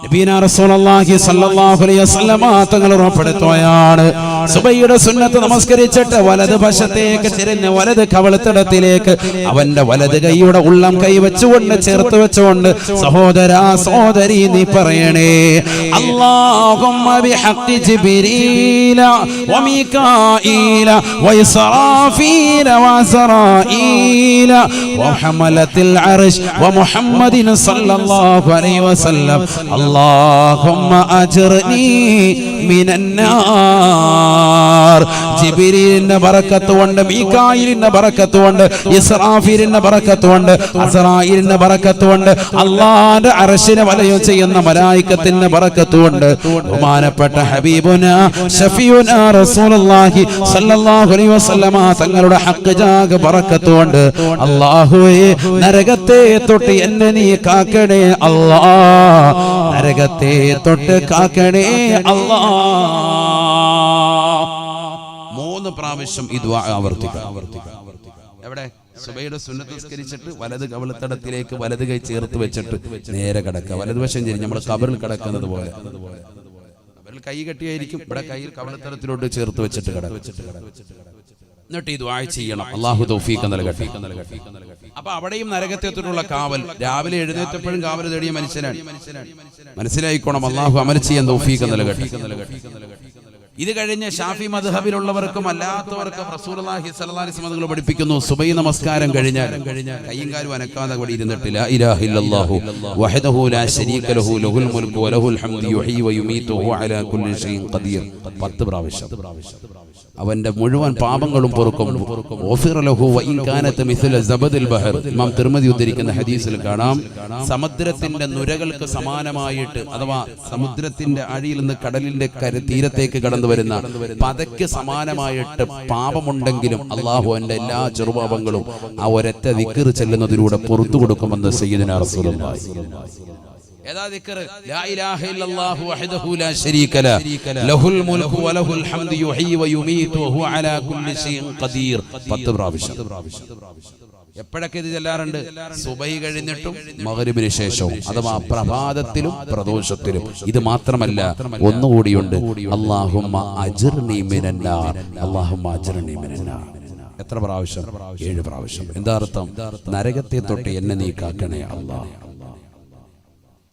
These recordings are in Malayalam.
നബിയനാ റസൂലുള്ളാഹി സ്വല്ലല്ലാഹു അലൈഹി വസല്ലമ തങ്ങൾ ഉറപ്പെടുത്തുകയാണ്, സുബഹിയുടെ സുന്നത്ത് നമസ്കരിച്ചിട്ട് വലത് വശത്തേക്ക് തിരിഞ്ഞ് വലത് കവളത്തടത്തിലേക്ക് അവന്റെ വലത് കൈയുടെ ഉള്ളം കൈ വെച്ചുകൊണ്ട് ചേർത്ത് വെച്ചുകൊണ്ട് സഹോദരാ സഹോദരി നീ പറയണേ, അല്ലാഹുമ്മ ബിഹഖി ജിബ്രീല വമീകാഈല വഇസ്റാഫീല വഅസ്റാഈല വഹമലത്തിൽ അർശ് വമുഹമ്മദിൻ സ്വല്ലല്ലാഹു അലൈഹി വസല്ലം اللهم أجرني من النار. ജിബ്രീലിന്റെ ബറക്കത്ത് കൊണ്ട്, മീകായിലിന്റെ ബറക്കത്ത് കൊണ്ട്, ഇസ്രാഫീലിന്റെ ബറക്കത്ത് കൊണ്ട്, അസ്റായീലിന്റെ ബറക്കത്ത് കൊണ്ട്, അല്ലാഹുവിന്റെ അർശിനെ വലയം ചെയ്യുന്ന മലായികത്തിന്റെ ബറക്കത്ത് കൊണ്ട്, ബഹുമാനപ്പെട്ട ഹബീബുനാ ശഫീഉനാ റസൂലുള്ളാഹി സ്വല്ലല്ലാഹു അലൈഹി വസല്ലമ തങ്ങളുടെ ഹഖ് ജാഗ ബറക്കത്ത് കൊണ്ട് അല്ലാഹുവേ നരകത്തെ തൊട്ട് എന്നെ നീ കാക്കണേ അല്ലാഹ്, നരകത്തെ തൊട്ട് കാക്കണേ അല്ലാഹ്. 3 പ്രാവശ്യം ഈ ദുആ ആവർത്തിക്കുക. എവിടെ? സുബഹിയുടെ സുന്നത്ത് നിസ്കരിച്ചിട്ട് വലത് കവിളത്തടത്തിലേക്ക് വലത് കൈ ചേർത്ത് വെച്ചിട്ട് നേരെ കിടക്കുക. വലതുവശം ചെരിഞ്ഞ് നമ്മൾ ഖബറിൽ കിടക്കുന്നത് പോലെ. ഖബറിൽ കൈ കെട്ടിയായിരിക്കും, ഇവിടെ കൈ കവിളത്തടത്തിലോട്ട് ചേർത്ത് വെച്ചിട്ട് കിടക്കുക. എന്നിട്ട് ഈ ദുആ ചെയ്യണം. അല്ലാഹു തൗഫീഖ് നൽകട്ടെ. അപ്പൊ അവിടെയും നരകത്തെത്തിട്ടുള്ള കാവൽ, രാവിലെ എഴുന്നേറ്റപ്പോഴും കാവൽ തേടിയ മനുഷ്യനാണ്. മനസ്സിലായിക്കോണം. അല്ലാഹു അമൽ ചെയ്യാൻ തൗഫീഖ് നൽകട്ടെ. ഇത് കഴിഞ്ഞ് ഷാഫി മദ്ഹബിലുള്ളവർക്കും അല്ലാത്തവർക്കും റസൂലുള്ളാഹി സ്വല്ലല്ലാഹി അലൈഹി വസല്ലം തങ്ങൾ പഠിപ്പിക്കുന്നു, സുബഹി നമസ്കാരം കഴിഞ്ഞാൽ കയ്യും കാലും അനക്കാതെ അവിടെ ഇരുന്നിട്ട് ലാ ഇലാഹ ഇല്ലല്ലാഹു വഹ്ദഹു ലാ ശരീക ലഹു ലഹുൽ മുൽക്കു വലഹുൽ ഹംദു യുഹ്യി വയുമീതു വഹുവ അലാ കുല്ലി ഷൈഇൻ ഖദീർ 10 പ്രാവശ്യം അവന്റെ മുഴുവൻ പാപങ്ങളും പൊറുക്കും. ഗുഫിറ ലഹു വഇൻ കാനത മിസ്ല സബദിൽ ബഹർ. ഇമാം തിർമിദി ഉദ്ധരിക്കുന്ന ഹദീസിൽ കാണാം, സമുദ്രത്തിന്റെ നുരകൾക്ക് സമാനമായിട്ട്, അഥവാ സമുദ്രത്തിന്റെ അടിയിൽ നിന്ന് കടലിന്റെ തീരത്തേക്ക് കടന്നു വരുന്ന പതയ്ക്ക് സമാനമായിട്ട് പാപമുണ്ടെങ്കിലും അല്ലാഹു അവന്റെ എല്ലാ ചെറുപാപങ്ങളും ആ ഒരൊറ്റ ദിക്ർ ചെല്ലുന്നതിലൂടെ പുറത്തു കൊടുക്കുമെന്ന് സയ്യിദുനാ റസൂലുള്ളാഹി. ഏതാ ദിക്ർ? ലാ ഇലാഹ ഇല്ലല്ലാഹു വഹ്ദഹു ലാ ശരീക ലഹു ലഹുൽ മുൽക്കു വലഹുൽ ഹംദു യുഹ്യി വയുമീതു വഹുവ അലാ കുല്ലി ഷൈഇൻ ഖദീർ 10 പ്രാവശ്യം. എപ്പോഴൊക്കെ ഇത് ചെല്ലാറുണ്ട്? സുബഹി കഴിഞ്ഞിട്ടും മഗ്രിബിന് ശേഷവും, അഥവാ പ്രഭാതത്തിലും പ്രദോഷത്തിലും. ഇത് മാത്രമല്ല, ഒന്നുകൂടിയുണ്ട്, അല്ലാഹുമ്മ അജ്ർനി മിനന്നാർ, അല്ലാഹുമ്മ അജ്ർനി മിനന്നാർ. എത്ര പ്രാവശ്യം? 7 പ്രാവശ്യം. എന്താ അർത്ഥം? നരകത്തെ തൊട്ട് എന്നെ നീ കാക്കണേ അല്ലാഹ്.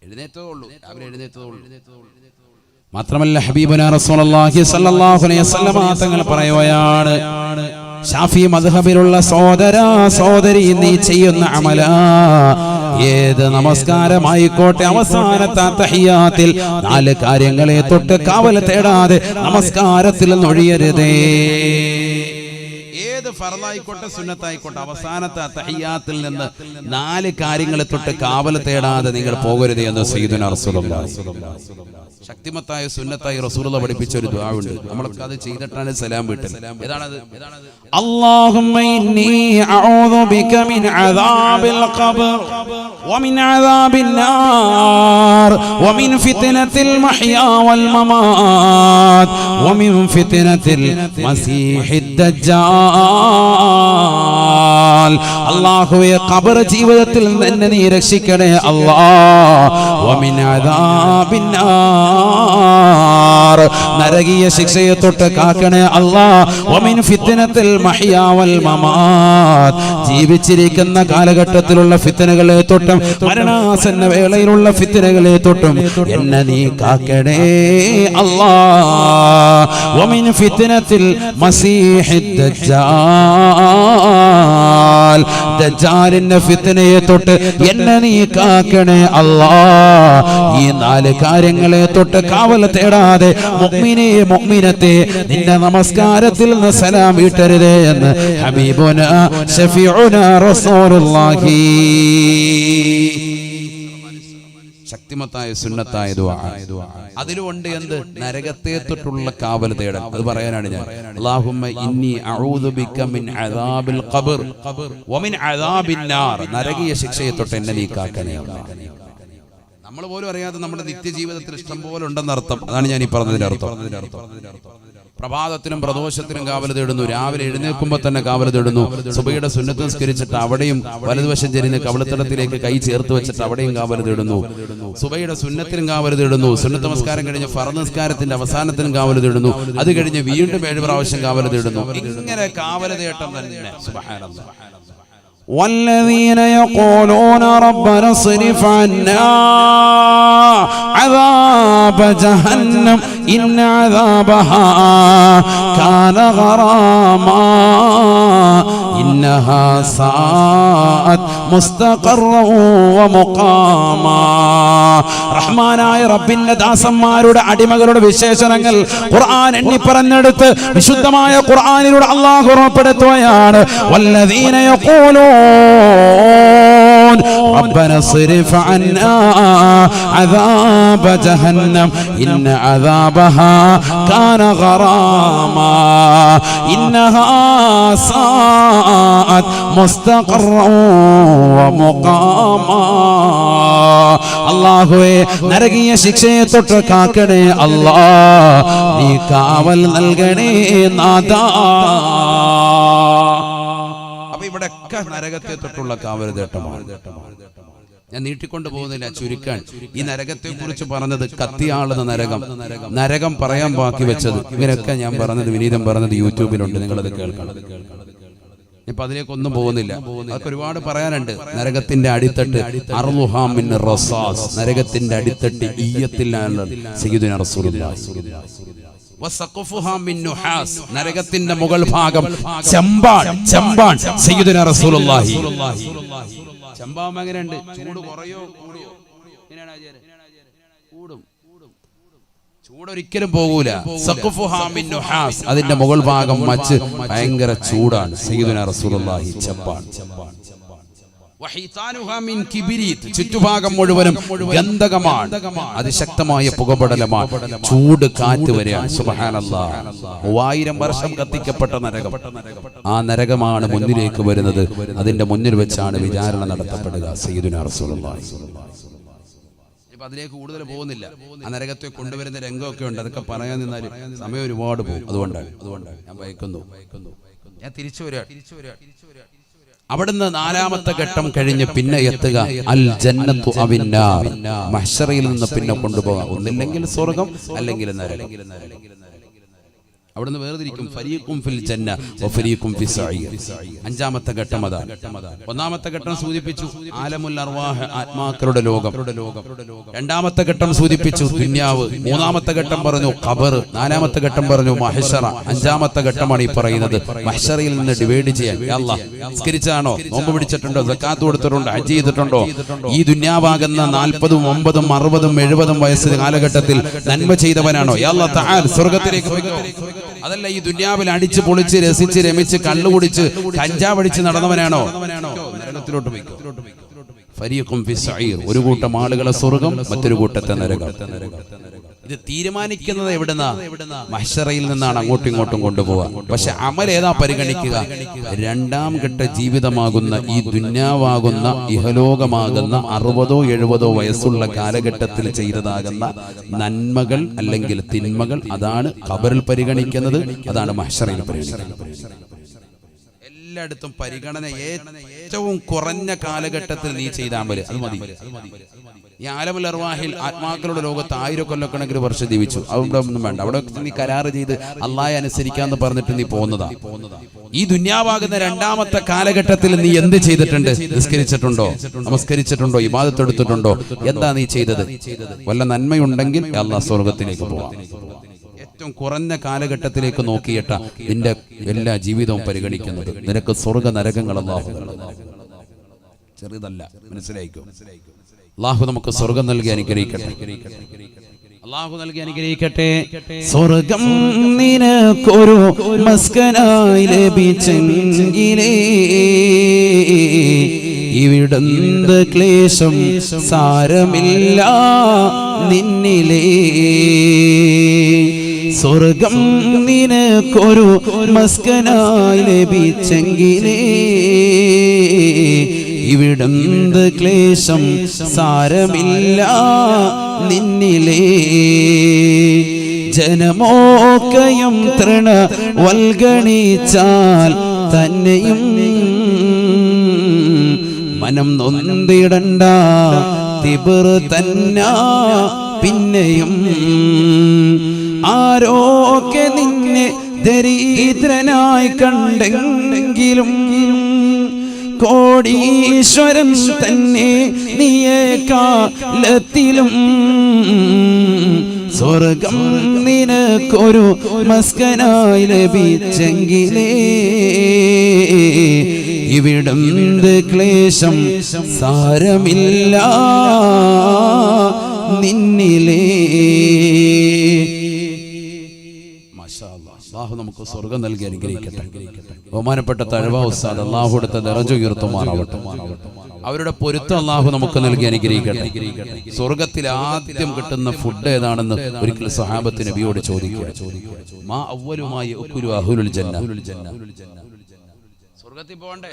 എഴുന്നേറ്റതുള്ളൂ, രാവിലെ എഴുന്നേറ്റതുള്ളൂ. മാത്രമല്ല ഹബീബുനാ റസൂലുള്ളാഹി സ്വല്ലല്ലാഹു അലൈഹി വസല്ലം തങ്ങൾ പറയുകയാണ്, ഷാഫി മദ്ഹബിലുള്ള സഹോദരാ സഹോദരി നീ ചെയ്യുന്ന അമല ഏത് നമസ്കാരമായിക്കോട്ടെ, അവസാനത്തെ തഹിയ്യാത്തിൽ 4 കാര്യങ്ങളെ തൊട്ട് കാവൽ തേടാതെ നമസ്കാരത്തിൽ ഒഴിയരുതേ. ഏത് ഫർളായിക്കോട്ടെ സുന്നത്തായിക്കോട്ടെ, അവസാനത്തെ തഹിയ്യാത്തിൽ നിന്ന് 4 കാര്യങ്ങളെ തൊട്ട് കാവൽ തേടാതെ നിങ്ങൾ പോകരുത് എന്ന് സയ്യിദുനാ റസൂലുള്ളാഹി. ശക്തിമത്തായ സുന്നത്തായി റസൂലുള്ളാഹി പഠിപ്പിച്ച ഒരു ദുആ ഉണ്ട്. നമ്മളൊക്കെ അത് ചെയ്തിട്ടാണ് സലാം വീട്ടൽ. ഏതാണത്? അല്ലാഹുമ്മ ഇന്നി അഊദു ബിക മിൻ അദാബിൽ ഖബർ വമിൻ അദാബിൻ നാർ വമിൻ ഫിത്നത്തിൽ മഹ്യാ വൽ മമാത് വമിൻ ഫിത്നത്തിൽ മസീഹിദ് ദജ്ജാൽ. അല്ലാഹുവേ ഖബർ ജീവിതത്തിൽ നിന്ന് നീ രക്ഷിക്കണേ അല്ലാഹ്. വമിൻ അദാബിൻ നാർ, നരകീയ ശിക്ഷയെ തൊട്ട് കാക്കണേ അല്ലാഹ്. വമിൻ ഫിത്നത്തിൽ മഹ്യാ വൽ മമാത്, ജീവിച്ചിരിക്കുന്ന കാലഘട്ടത്തിലുള്ള ഫിത്നകളെ തൊട്ടും മരണാസന്ന വേളയിലുള്ള ഫിത്നകളെ തൊട്ടും എന്നെ നീ കാക്കണേ അല്ലാഹ്. വമിൻ ഫിത്നത്തിൽ മസീഹിദ് ദജ്ജാൽ, ദജ്ജാലിന്റെ ഫിത്നയെ തൊട്ട് എന്നെ നീ കാക്കണേ അല്ലാഹ്. ഈ 4 കാര്യങ്ങളെ തൊട്ട് കാവൽ തേടാതെ മുഅ്മിനേ മുഅ്മിനത്തെ നിന്റെ നമസ്കാരത്തിൽ നിന്ന് സലാം വീട്ടരുതേ എന്ന് ഹബീബുനാ ശഫീഉനാ റസൂലുള്ളാഹി. ശക്തിമത്തായ സുന്നത്തായ ദുആ. അതിലുണ്ട് എന്ത്? നരകത്തെ തൊട്ടുള്ള കാവൽ തേടൽ. അത് പറയാനാണ് ഞാൻ. അല്ലാഹുമ്മ ഇന്നി അഊദു ബിക മിൻ അദാബിൽ ഖബർ വമിൻ അദാബിൻ നാർ, നരകീയ ശിക്ഷയെ തൊട്ട് എന്നെ നീ കാക്കണേ അല്ലാഹ്. നമ്മൾ പോലും അറിയാതെ നമ്മുടെ നിത്യജീവിതത്തിൽ ഇഷ്ടം പോലെ ഉണ്ടെന്നർത്ഥം. അതാണ് ഞാൻ ഈ പറഞ്ഞതിന്റെ അർത്ഥം. പ്രഭാതത്തിലും പ്രദോഷത്തിലും കാവൽ തേടുന്നു, രാവിലെ എഴുന്നേൽക്കുമ്പോൾ തന്നെ കാവൽ തേടുന്നു, സുബഹിയുടെ സുന്നത്ത് നിസ്കരിച്ചിട്ട് അവിടെയും വലതുവശം ചെരിഞ്ഞ് കവിളത്തടത്തിലേക്ക് കൈ ചേർത്ത് വെച്ചിട്ട് അവിടെയും കാവൽ തേടുന്നു, സുബഹിയുടെ സുന്നത്തിലും കാവൽ തേടുന്നു, സുന്നത്ത് നമസ്കാരം കഴിഞ്ഞ് ഫർദ് നിസ്കാരത്തിന്റെ അവസാനത്തിലും കാവൽ തേടുന്നു, അത് കഴിഞ്ഞ് വീണ്ടും 7 പ്രാവശ്യം കാവൽ തേടുന്നു. ഇങ്ങനെ കാവൽ തേട്ടം തന്നെ. സുബ്ഹാനല്ലാഹ്. والذين يقولون ربنا اصرف عنا عذاب جهنم إن عذابها كان غراما إنها ساءت مستقرا ومقاما. റഹ്മാനായ റബ്ബിന്റെ ദാസന്മാരുടെ അടിമകളുടെ വിശേഷണങ്ങൾ ഖുർആൻ എണ്ണി പറഞ്ഞെടുത്ത് വിശുദ്ധമായ ഖുർആനിലൂടെ അല്ലാഹു ഉറപ്പെടുത്തുകയാണ്. വല്ലദീന യഖൂലൂൻ റബ്ബന സ്രിഫ് അന്നാ അദാബ ജഹന്നം ഇന്ന അദാബഹാ കാന ഗറാമാ ഇന്നഹാ സാഅത് മുസ്തഖറൻ വമുഖാമാ. അല്ലാഹുവേ, നരകീയ ശിക്ഷയെ തൊട്ട് കാക്കണേ അല്ലാ, നീ കാവൽ നൽകണേ നാഥാ. അപ്പൊ ഇവിടെയൊക്കെ നരകത്തെ തൊട്ടുള്ള കാവൽ തേട്ടമാണ്. ഞാൻ നീട്ടിക്കൊണ്ടു പോകുന്നില്ല, ചുരുക്കാൻ. ഈ നരകത്തെ കുറിച്ച് പറഞ്ഞത് കത്തിയാളുന്ന നരകം പറയാൻ ബാക്കി വെച്ചത്, ഇവരൊക്കെ ഞാൻ പറഞ്ഞത്, വിനീതം പറഞ്ഞത് യൂട്യൂബിലുണ്ട്, നിങ്ങളത് കേൾക്കണം. ഇപ്പൊ അതിലേക്കൊന്നും പോകുന്നില്ല, അതൊക്കെ ഒരുപാട് പറയാനുണ്ട്. നരകത്തിന്റെ അടിത്തട്ട് അർളുഹാ മിൻ റസാസ്, നരകത്തിന്റെ അടിത്തട്ട് ഈയത്തിലാണ് സയ്യിദുനാ റസൂലുള്ളാഹി. വസഖഫുഹാ മിൻ നുഹാസ്, നരകത്തിന്റെ മുകൾ ഭാഗം ചെമ്പാൻ സയ്യിദുനാ റസൂലുള്ളാഹി. ചെമ്പാവുമ്പോ എങ്ങനെയുണ്ട്? ചൂട് കുറയോ കൂടുമോ? കൂടും. ചൂടൊരിക്കലും പോകൂല. സഖഫുഹാ മിൻ നുഹാസ്, അതിന്റെ മുകൾ ഭാഗം മച്ച് ഭയങ്കര ചൂടാണ്. സയ്യിദുനാ റസൂലുള്ളാഹി ചെമ്പാൻ. വഹിതാനുഹാ മിൻ കിബിരീത്, ചുറ്റുഭാഗം മുഴുവനും ഗന്ധകമാണ്, അതിശക്തമായ പുകപടലമാണ്, ചൂട് കാറ്റ് വരെയാണ്. സുബ്ഹാനല്ലാഹ്. 3000 വർഷം കത്തിക്കപ്പെട്ട നരകം, ആ നരകമാണ് മുന്നിലേക്ക് വരുന്നത്. അതിന്റെ മുന്നിൽ വെച്ചാണ് വിചാരണ നടത്തപ്പെടുക. സയ്യിദുനാ റസൂലുള്ളാഹി. ഇപ്പൊ അതിലേക്ക് കൂടുതൽ പോകുന്നില്ല. ആ നരകത്തെ കൊണ്ടുവരുന്ന രംഗമൊക്കെ ഉണ്ട്, അതൊക്കെ പറയാൻ നിന്നാൽ സമയം ഒരുപാട് പോകും. അതുകൊണ്ടാണ് ഞാൻ ഭയക്കുന്നു. ഞാൻ തിരിച്ചു വരിക. അവിടുന്ന് 4ാമത്തെ ഘട്ടം കഴിഞ്ഞ് പിന്നെ എത്തുക അൽ ജന്നത്തു അവിന്നാർ, മഹ്ശറയിൽ നിന്ന് പിന്നെ കൊണ്ടുപോകാം. ഒന്നില്ലെങ്കിൽ സ്വർഗം, അല്ലെങ്കിൽ നരകം. അവിടുന്ന് വേർതിരിക്കും. ഫരീഖും ഫിൽ ജന്ന വഫരീഖും ഫിസ് സഈർ. 5ാമത്തെ ഘട്ടം അതാണ്. 1ാമത്തെ ഘട്ടം സൂചിപ്പിച്ചു ആലമുൽ അർവാഹ്, ആത്മാക്കളുടെ ലോകം. 2ാമത്തെ ഘട്ടം സൂചിപ്പിച്ചു ദുനിയാവ്. 3ാമത്തെ ഘട്ടം പറഞ്ഞു ഖബർ. 4ാമത്തെ ഘട്ടം പറഞ്ഞു മഹ്ശറ. 5ാമത്തെ ഘട്ടമാണ് ഈ പറയുന്നത്. മഹ്ശറയിൽ നിന്ന് ഡിവൈഡ് ചെയ്യാൻ. യാ അല്ലാഹ്, നിസ്കരിച്ചാണോ, നോമ്പ് പിടിച്ചിട്ടുണ്ടോ, സക്കാത്ത് കൊടുത്തിട്ടുണ്ടോ, ഹജ്ജ് ചെയ്തിട്ടുണ്ടോ? ഈ ദുനിയാവാകുന്ന 40, 50, 60, 70 വയസ്സ് കാലഘട്ടത്തിൽ നന്മ ചെയ്തവനാണോ? യാ അല്ലാഹ് തആല സ്വർഗ്ഗത്തിലേക്ക് പോയിക്കോ. അതല്ല ഈ ദുനിയാവിൽ അടിച്ച് പൊളിച്ച് രസിച്ച് രമിച്ച് കള്ളുകുടിച്ച് കഞ്ചാവടിച്ച് നടന്നവനാണോ? നരകത്തിലോട്ട് പോയിക്കോ. ഫരീഖും ഫിസ് സഈർ, ഒരു കൂട്ടം ആളുകളെ സ്വർഗ്ഗം, മറ്റൊരു കൂട്ടത്തെ നരകം. ഇത് തീരുമാനിക്കുന്നത് എവിടുന്നാ? മഹ്ശറയിൽ നിന്നാണ് അങ്ങോട്ടും ഇങ്ങോട്ടും കൊണ്ടുപോവുക. പക്ഷെ അമൽ ഏതാ പരിഗണിക്കുക? 2ാം ഘട്ട ജീവിതമാകുന്ന ഈ ദുന്യാവാകുന്ന ഇഹലോകമാകുന്ന 60, 70 വയസ്സുള്ള കാലഘട്ടത്തിൽ ചെയ്തതാകുന്ന നന്മകൾ അല്ലെങ്കിൽ തിന്മകൾ, അതാണ് ഖബറിൽ പരിഗണിക്കുന്നത്, അതാണ് മഹ്ശറയിൽ പരിഗണിക്കുന്നത്. എല്ലായിടത്തും പരിഗണന ഏറ്റവും കുറഞ്ഞ കാലഘട്ടത്തിൽ നീ ചെയ്താൽ മതി, അത് മതി. ഈ ആലമുൽ അർവാഹിൽ ആത്മാക്കളുടെ ലോകത്ത് 1000 കൊല്ലക്കണക്കിന് വർഷം ജീവിച്ചു. അവിടെ ഒന്നും വേണ്ട. അവിടെ നീ കരാറ് ചെയ്ത് അള്ളാഹയെ അനുസരിക്കാന്ന് പറഞ്ഞിട്ട് നീ പോകുന്നതാ. ഈ ദുന്യാവാകുന്ന 2ാമത്തെ കാലഘട്ടത്തിൽ നീ എന്ത് ചെയ്തിട്ടുണ്ട്? നിസ്കരിച്ചിട്ടുണ്ടോ, നമസ്കരിച്ചിട്ടുണ്ടോ, ഇബാദത്ത് എടുത്തിട്ടുണ്ടോ? എന്താ നീ ചെയ്തത്? വല്ല നന്മയുണ്ടെങ്കിൽ അള്ളാഹ് സ്വർഗത്തിലേക്ക് പോവാം. ഏറ്റവും കുറഞ്ഞ കാലഘട്ടത്തിലേക്ക് നോക്കിയിട്ട നിന്റെ എല്ലാ ജീവിതവും പരിഗണിക്കുന്നത്. നിനക്ക് സ്വർഗ നരകങ്ങൾ അല്ലാഹു ചെറുതല്ല, മനസ്സിലായിക്കോ. അല്ലാഹു നമുക്ക് സ്വർഗം നൽകി അനുഗ്രഹിക്കട്ടെ. അല്ലാഹു നൽകി അനുഗ്രഹിക്കട്ടെ. സ്വർഗം നിനക്കൊരു മസ്കനായി ലഭിച്ചെങ്കിലേ ഇവിടുന്ന് ക്ലേശം സാരമില്ല നിന്നിലേ. സ്വർഗം നിനക്കൊരു മസ്കനായി ലഭിച്ചെങ്കിലേ ഇവിടുന്ത് ക്ലേശം സാരമില്ല നിന്നിലേ ജനമോക്കയും തൃണ വൽഗണിച്ചാൽ തന്നെയും മനം നൊന്തിടണ്ട തിബർ തന്ന പിന്നെയും ആരോക്കെ നിന്നെ ദരിദ്രനായി കണ്ടെങ്കിലും കോടീശ്വരൻ തന്നെ നീയെ കാലത്തിലും സ്വർഗം നിനക്കൊരു മസ്കനായി ലഭിച്ചെങ്കിലേ ഇവിടുന്ത് ക്ലേശം സാരമില്ല നിന്നിലേ. അല്ലാഹു നമുക്ക് സ്വർഗം നൽകി അനുഗ്രഹിക്കട്ടെ. ബഹുമാനപ്പെട്ട തഴവ ഉസ്താദ് അല്ലാഹു അടുത്ത ദറജ ഉയർത്തുമാറാവട്ടെ. അവരുടെ പൊരുത്തം അല്ലാഹു നമുക്ക് നൽകി അനുഗ്രഹിക്കട്ടെ. സ്വർഗത്തിൽ ആദ്യം കിട്ടുന്ന ഫുഡ് ഏതാണെന്ന് ഒരിക്കൽ സഹാബത്ത് നബിയോട് ചോദിക്കുക. മാ അവ്വലുമായി യഅ്കുലു അഹ്ലുൽ ജന്ന. സ്വർഗത്തിൽ പോകണ്ടേ?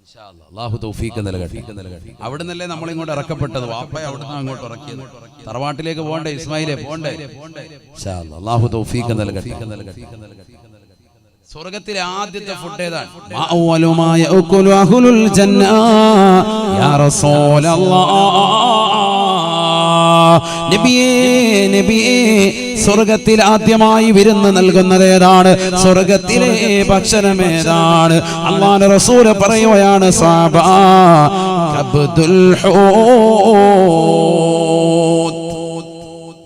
ഇൻഷാ അല്ലാഹ് അല്ലാഹു തൗഫീഖ് നൽകട്ടെ. അവിടുന്നല്ലേ നമ്മൾ ഇങ്ങോട്ട് ഇറക്കപ്പെട്ടത്. വാപ്പയെ അവിടുന്ന് അങ്ങോട്ട് ഇറക്കിയത്. തറവാട്ടിലേക്ക് പോകണ്ടേ? ഇസ്മായിലേ പോകണ്ടേ? ഇൻഷാ അല്ലാഹ് അല്ലാഹു തൗഫീഖ് നൽകട്ടെ. സ്വർഗത്തിലെ ആദ്യത്തെ ഫുഡ് ഏതാണ്? അവ്വലുമായ യഅ്കുലു അഹ്ലുൽ ജന്ന യാ റസൂലല്ലാഹ്. നബിയേ നബിയേ സ്വർഗത്തിൽ ആദ്യമായി വിരുന്ന് നൽകുന്നത് ഏതാണ്? സ്വർഗത്തിലെ ഭക്ഷണം ഏതാണ്? അല്ലാഹുവിന്റെ റസൂൽ പറയുകയാണ് സ്വഹാബാ കബ്ദുൽ ഹൂത്.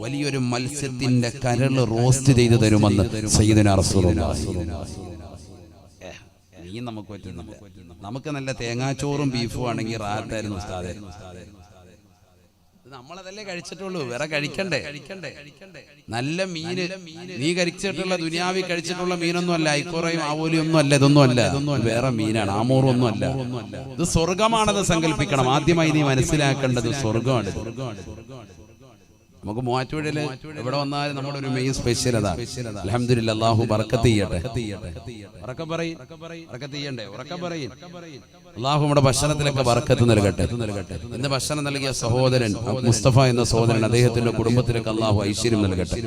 വലിയൊരു മത്സ്യത്തിന്റെ കരള് റോസ്റ്റ് ചെയ്തു തരുമെന്ന് സയ്യിദുനാ റസൂലുള്ളാഹി. നീ നമുക്ക് പറ്റുന്നില്ല. നമുക്ക് നല്ല തേങ്ങാച്ചോറും ബീഫും ആണെങ്കിൽ റാഹത്തായിരുന്നു ഉസ്താദേ. നമ്മളതല്ലേ കഴിച്ചിട്ടുള്ളൂ, വേറെ കഴിക്കണ്ടേ? നല്ല മീന് നീ കഴിച്ചിട്ടുള്ള ദുനിയാവി കഴിച്ചിട്ടുള്ള മീനൊന്നും അല്ല. ഐക്കോറയും ആവോലിയും ഒന്നും അല്ല. ഇതൊന്നും അല്ല, വേറെ മീനാണ്. ആമോറും ഒന്നും അല്ല. ഇത് സ്വർഗമാണെന്ന് സങ്കല്പിക്കണം. ആദ്യമായി നീ മനസ്സിലാക്കേണ്ടത് സ്വർഗമാണ്. നമുക്ക് മൂവാറ്റുപുഴയില് എവിടെ വന്നാലും നമ്മുടെ ഒരു മെയിൻ സ്പെഷ്യൽ അതാ. അൽഹംദുലില്ലാഹ് അല്ലാഹു ബർക്കത്ത് ചെയ്യട്ടെ. ഉറക്കെ പറയ്, ബർക്കത്ത് ചെയ്യണ്ടേ? ഉറക്കെ പറയും. അല്ലാഹു നമ്മുടെ ഭക്ഷണത്തിലൊക്കെ ബർക്കത്ത് നൽകട്ടെ. ഇന്ന് ഭക്ഷണം നൽകിയ സഹോദരൻ മുസ്തഫ എന്ന സഹോദരൻ, അദ്ദേഹത്തിന്റെ കുടുംബത്തിലേക്ക് അല്ലാഹു ഐശ്വര്യം നൽകട്ടെ.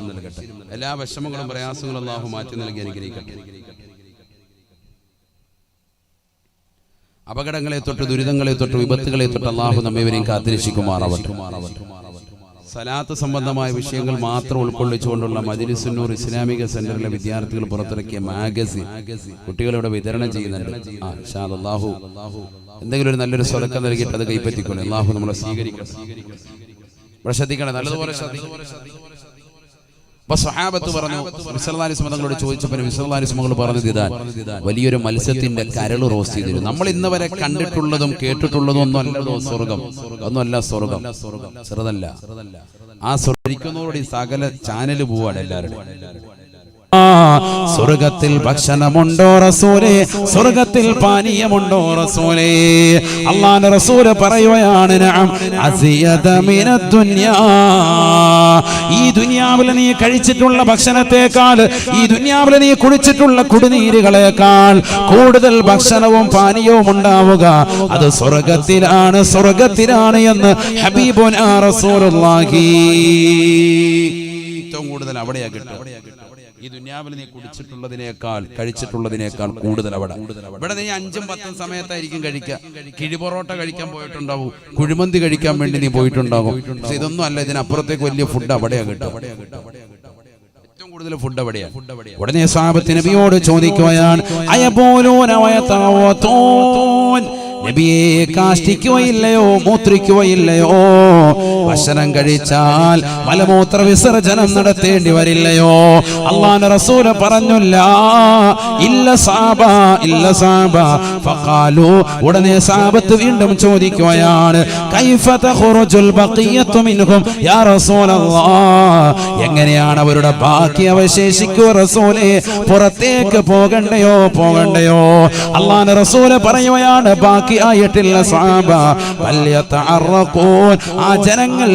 എല്ലാ വിഷമങ്ങളും പ്രയാസങ്ങളും അല്ലാഹു മാറ്റി നൽകി അനുഗ്രഹിക്കട്ടെ. അപകടങ്ങളെ തൊട്ട്, ദുരിതങ്ങളെ തൊട്ട്, വിപത്തുകളെ തൊട്ട് അല്ലാഹു നമ്മേവരെയും കാത്തിരക്ഷിക്കുമാറാവട്ടെ. സലാത്ത് സംബന്ധമായ വിഷയങ്ങൾ മാത്രം ഉൾക്കൊള്ളിച്ചുകൊണ്ടുള്ള മജ്‌ലിസുൻ നൂർ ഇസ്ലാമിക സെന്ററിലെ വിദ്യാർത്ഥികൾ പുറത്തിറക്കിയ മാഗസിൻ കുട്ടികളിവിടെ വിതരണം ചെയ്യുന്നുണ്ട്. ഇൻഷാ അല്ലാഹു എന്തെങ്കിലും ഒരു നല്ലൊരു സ്വതക്ക നൽകിയിട്ട് അത് കൈപ്പറ്റിക്കൊണ്ട് അല്ലാഹു നമ്മളെ സ്വീകരിക്കണം. ശ്രദ്ധിക്കണം, നല്ലതുപോലെ ശ്രദ്ധിക്കണം. അപ്പൊ സ്വഹാബത്ത് പറഞ്ഞു, നബി സല്ലല്ലാഹു അലൈഹി വസല്ലം തങ്ങളോട് ചോദിച്ചപ്പോൾ നബി സല്ലല്ലാഹു അലൈഹി വസല്ലം പറഞ്ഞത് ഇതാണ്: വലിയൊരു മത്സ്യത്തിന്റെ കരള് റോസ്റ്റ് ചെയ്തു. നമ്മൾ ഇന്ന് വരെ കണ്ടിട്ടുള്ളതും കേട്ടിട്ടുള്ളതും ഒന്നും അല്ലല്ലോ സ്വർഗം. ഒന്നുമല്ല സ്വർഗം, ചെറുതല്ല. ആ സ്വർഗിക്കുന്നതോടെ സകല ചാനല് പോവാണ് എല്ലാവരും. സ്വർഗത്തിൽ ഭക്ഷണമുണ്ടോ റസൂലേ? സ്വർഗത്തിൽ പാനീയമുണ്ടോ റസൂലേ? അല്ലാഹുവിന്റെ റസൂൽ പറയുകയാണ്, നഅം അസിയത മിനദ് ദുനിയാ. ഈ ദുനിയാവിൽ നീ കഴിച്ചിട്ടുള്ള ഭക്ഷണത്തെക്കാൾ, ഈ ദുനിയാവിൽ നീ കുടിച്ചിട്ടുള്ള കുടിനീരുകളെക്കാൾ കൂടുതൽ ഭക്ഷണവും പാനീയവും ഉണ്ടാവുക അത് സ്വർഗത്തിലാണ്, സ്വർഗത്തിലാണ് എന്ന് ഹബീബുനാ റസൂലുള്ളാഹി. ഏറ്റവും കൂടുതൽ അവിടെയാ കിട്ടുക. ഈ ദുനിയാവിൽ നീ കുടിച്ചിട്ടുള്ളതിനേക്കാൾ, കഴിച്ചിട്ടുള്ളതിനേക്കാൾ കൂടുതൽ അവിടെ. ഇവിടെ നീ 5ഉം 10ഉം സമയത്തായിരിക്കും കഴിക്കുക. കിഴിപൊറോട്ട കഴിക്കാൻ പോയിട്ടുണ്ടാവും, കുഴിമന്തി കഴിക്കാൻ വേണ്ടി നീ പോയിട്ടുണ്ടാകും. പക്ഷെ ഇതൊന്നും അല്ല, ഇതിനപ്പുറത്തേക്ക് വലിയ ഫുഡ് അവിടെയാ കിട്ടും. ഏറ്റവും കൂടുതൽ ഫുഡ് അവിടെയാണ്. ഉടനെ സ്വഹാബത്ത് നബിയോട് ചോദിക്കുകയാണ്, അയബൂലൂന വയതവതൂൻ. നബിയെ, കാഷ്ടിക്കുകയില്ലയോ, മൂത്രിക്കുകയില്ലയോ? ഭക്ഷണം കഴിച്ചാൽ മലമൂത്ര വിസർജനം നടത്തേണ്ടി വരില്ലയോ? അല്ലാഹുവിന്റെ റസൂൽ പറഞ്ഞില്ല, ഇല്ല സാബ, ഇല്ല സാബ. ഫഖാലു, ഉടനെ സഹാബത്ത് വീണ്ടും ചോദിക്കുകയാണ്, കൈഫ തഖറുജുൽ ബഖിയത്തു മിൻഹും യാ റസൂലല്ലാഹ്. എങ്ങനെയാണ് അവരുടെ ബാക്കി അവശേഷിക്കുക റസൂലേ? പുറത്തേക്ക് പോകണ്ടയോ, പോകണ്ടയോ? അല്ലാഹുവിന്റെ റസൂൽ പറയുകയാണ്, ബാക്കി ബാക്കിയായിട്ടില്ല സ്വഹാബ. ഫല്യതഅറഖൂൻ, ആ ജനങ്ങൾ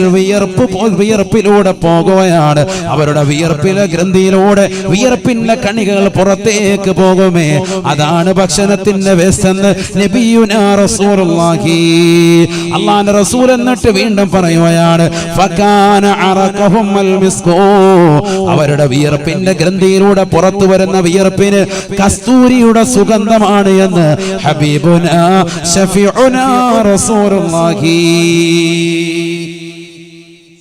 വിയർപ്പിലൂടെ പോകുകയാണ്. അവരുടെ വിയർപ്പിലെ ഗ്രന്ഥിയിലൂടെ വിയർപ്പിന്റെ കണികൾ പുറത്തേക്ക് പോകുമേ. അതാണ് ഭക്ഷണത്തിന്റെ വേസ്റ്റ് എന്ന് നബിയുനാ റസൂലുള്ളാഹി. അല്ലാഹുവിന്റെ റസൂൽ എന്നിട്ട് വീണ്ടും പറയുകയാണ്, ഫകാന അറഖഹും അൽ മിസ്കൂ, അവരുടെ വിയർപ്പിന്റെ ഗ്രന്ഥിയിലൂടെ പുറത്തു വരുന്ന വിയർപ്പിന് കസ്തൂരിയുടെ സുഗന്ധമാണ് എന്ന് ഹബീബുനാ ശഫീഉനാ റസൂലുള്ളാഹി.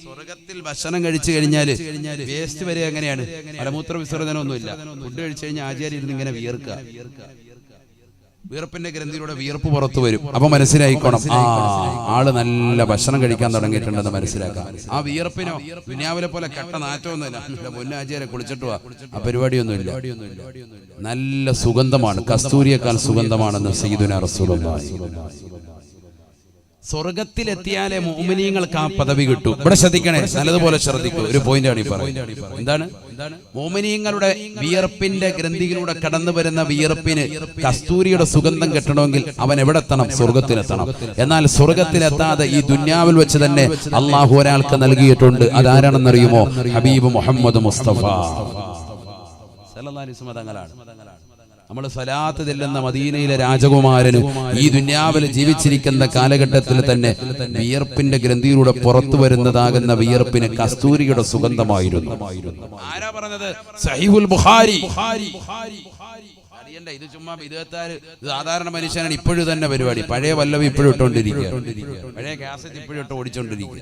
സ്വർഗ്ഗത്തിൽ ഭക്ഷണം കഴിച്ചു കഴിഞ്ഞാൽ വേസ്റ്റ് വരെ എങ്ങനെയാണ്? മലമൂത്ര വിസർജനമൊന്നുമില്ല. ഫുഡ് കഴിച്ചു കഴിഞ്ഞാൽ ആചാര്യ ഇരുന്ന് ഇങ്ങനെ വിയർക്കുക. വിയർപ്പിന്റെ ഗ്രന്ഥിയിലൂടെ വിയർപ്പ് പുറത്തു വരും. അപ്പൊ മനസ്സിലായിക്കോണം, ആള് നല്ല ഭക്ഷണം കഴിക്കാൻ തുടങ്ങിയിട്ടുണ്ടെന്ന് മനസ്സിലാക്കാം. ആ വിയർപ്പിനോ ദുനിയാവിലെ പോലെ കട്ട നാറ്റമൊന്നുമില്ല. പൊന്നാചാര്യ കുളിച്ചിട്ട് ആ പരിപാടിയൊന്നുമില്ല. നല്ല സുഗന്ധമാണ്, കസ്തൂരിയേക്കാൾ സുഗന്ധമാണെന്ന് സയ്യിദുനാ റസൂലുള്ളാഹി. സ്വർഗത്തിലെത്തിയാലേ മുഅ്മിനീങ്ങൾക്ക് ആ പദവി കിട്ടൂ. ഇവിടെ ശ്രദ്ധിക്കണേ, നല്ലതുപോലെ ശ്രദ്ധിക്കൂ. ഒരു പോയിന്റാണ് ഈ പറയുന്നത്. എന്താണ്? മുഅ്മിനീങ്ങളുടെ വിയർപ്പിന്റെ ഗ്രന്ഥിയിലൂടെ കടന്നു വരുന്ന വിയർപ്പിന് കസ്തൂരിയുടെ സുഗന്ധം കിട്ടണമെങ്കിൽ അവൻ എവിടെ എത്തണം? സ്വർഗത്തിലെത്തണം. എന്നാൽ സ്വർഗത്തിലെത്താതെ ഈ ദുന്യാവിൽ വെച്ച് തന്നെ അള്ളാഹു ഒരാൾക്ക് നൽകിയിട്ടുണ്ട്. അതാരാണെന്നറിയുമോ? ഹബീബ് മുഹമ്മദ് മുസ്തഫ സല്ലല്ലാഹു അലൈഹി വസല്ലം തങ്ങളാണ്. നമ്മൾ സ്വലാത്ത് ചെല്ലുന്ന മദീനയിലെ രാജകുമാരന് ഈ ദുന്യാവിൽ ജീവിച്ചിരിക്കുന്ന കാലഘട്ടത്തിൽ തന്നെ വിയർപ്പിന്റെ ഗ്രന്ഥിയിലൂടെ പുറത്തു വരുന്നതാകുന്ന വിയർപ്പിന് കസ്തൂരിയുടെ സുഗന്ധമായിരുന്നു. ആരാ പറഞ്ഞത്? സഹീഹുൽ ബുഖാരി. അറിയണ്ട, ഇത് ചുമ്മാ വിദേഹത്താര് സാധാരണ മനുഷ്യനാണ്. ഇപ്പോഴും തന്നെ പരിപാടി പഴയ വല്ലവി ഇപ്പോഴും ഇട്ടുകൊണ്ടിരിക്കുക, പഴയ കാസറ്റ് ഇപ്പോഴും ഇട്ട് ഓടിച്ചോണ്ടിരിക്കുക.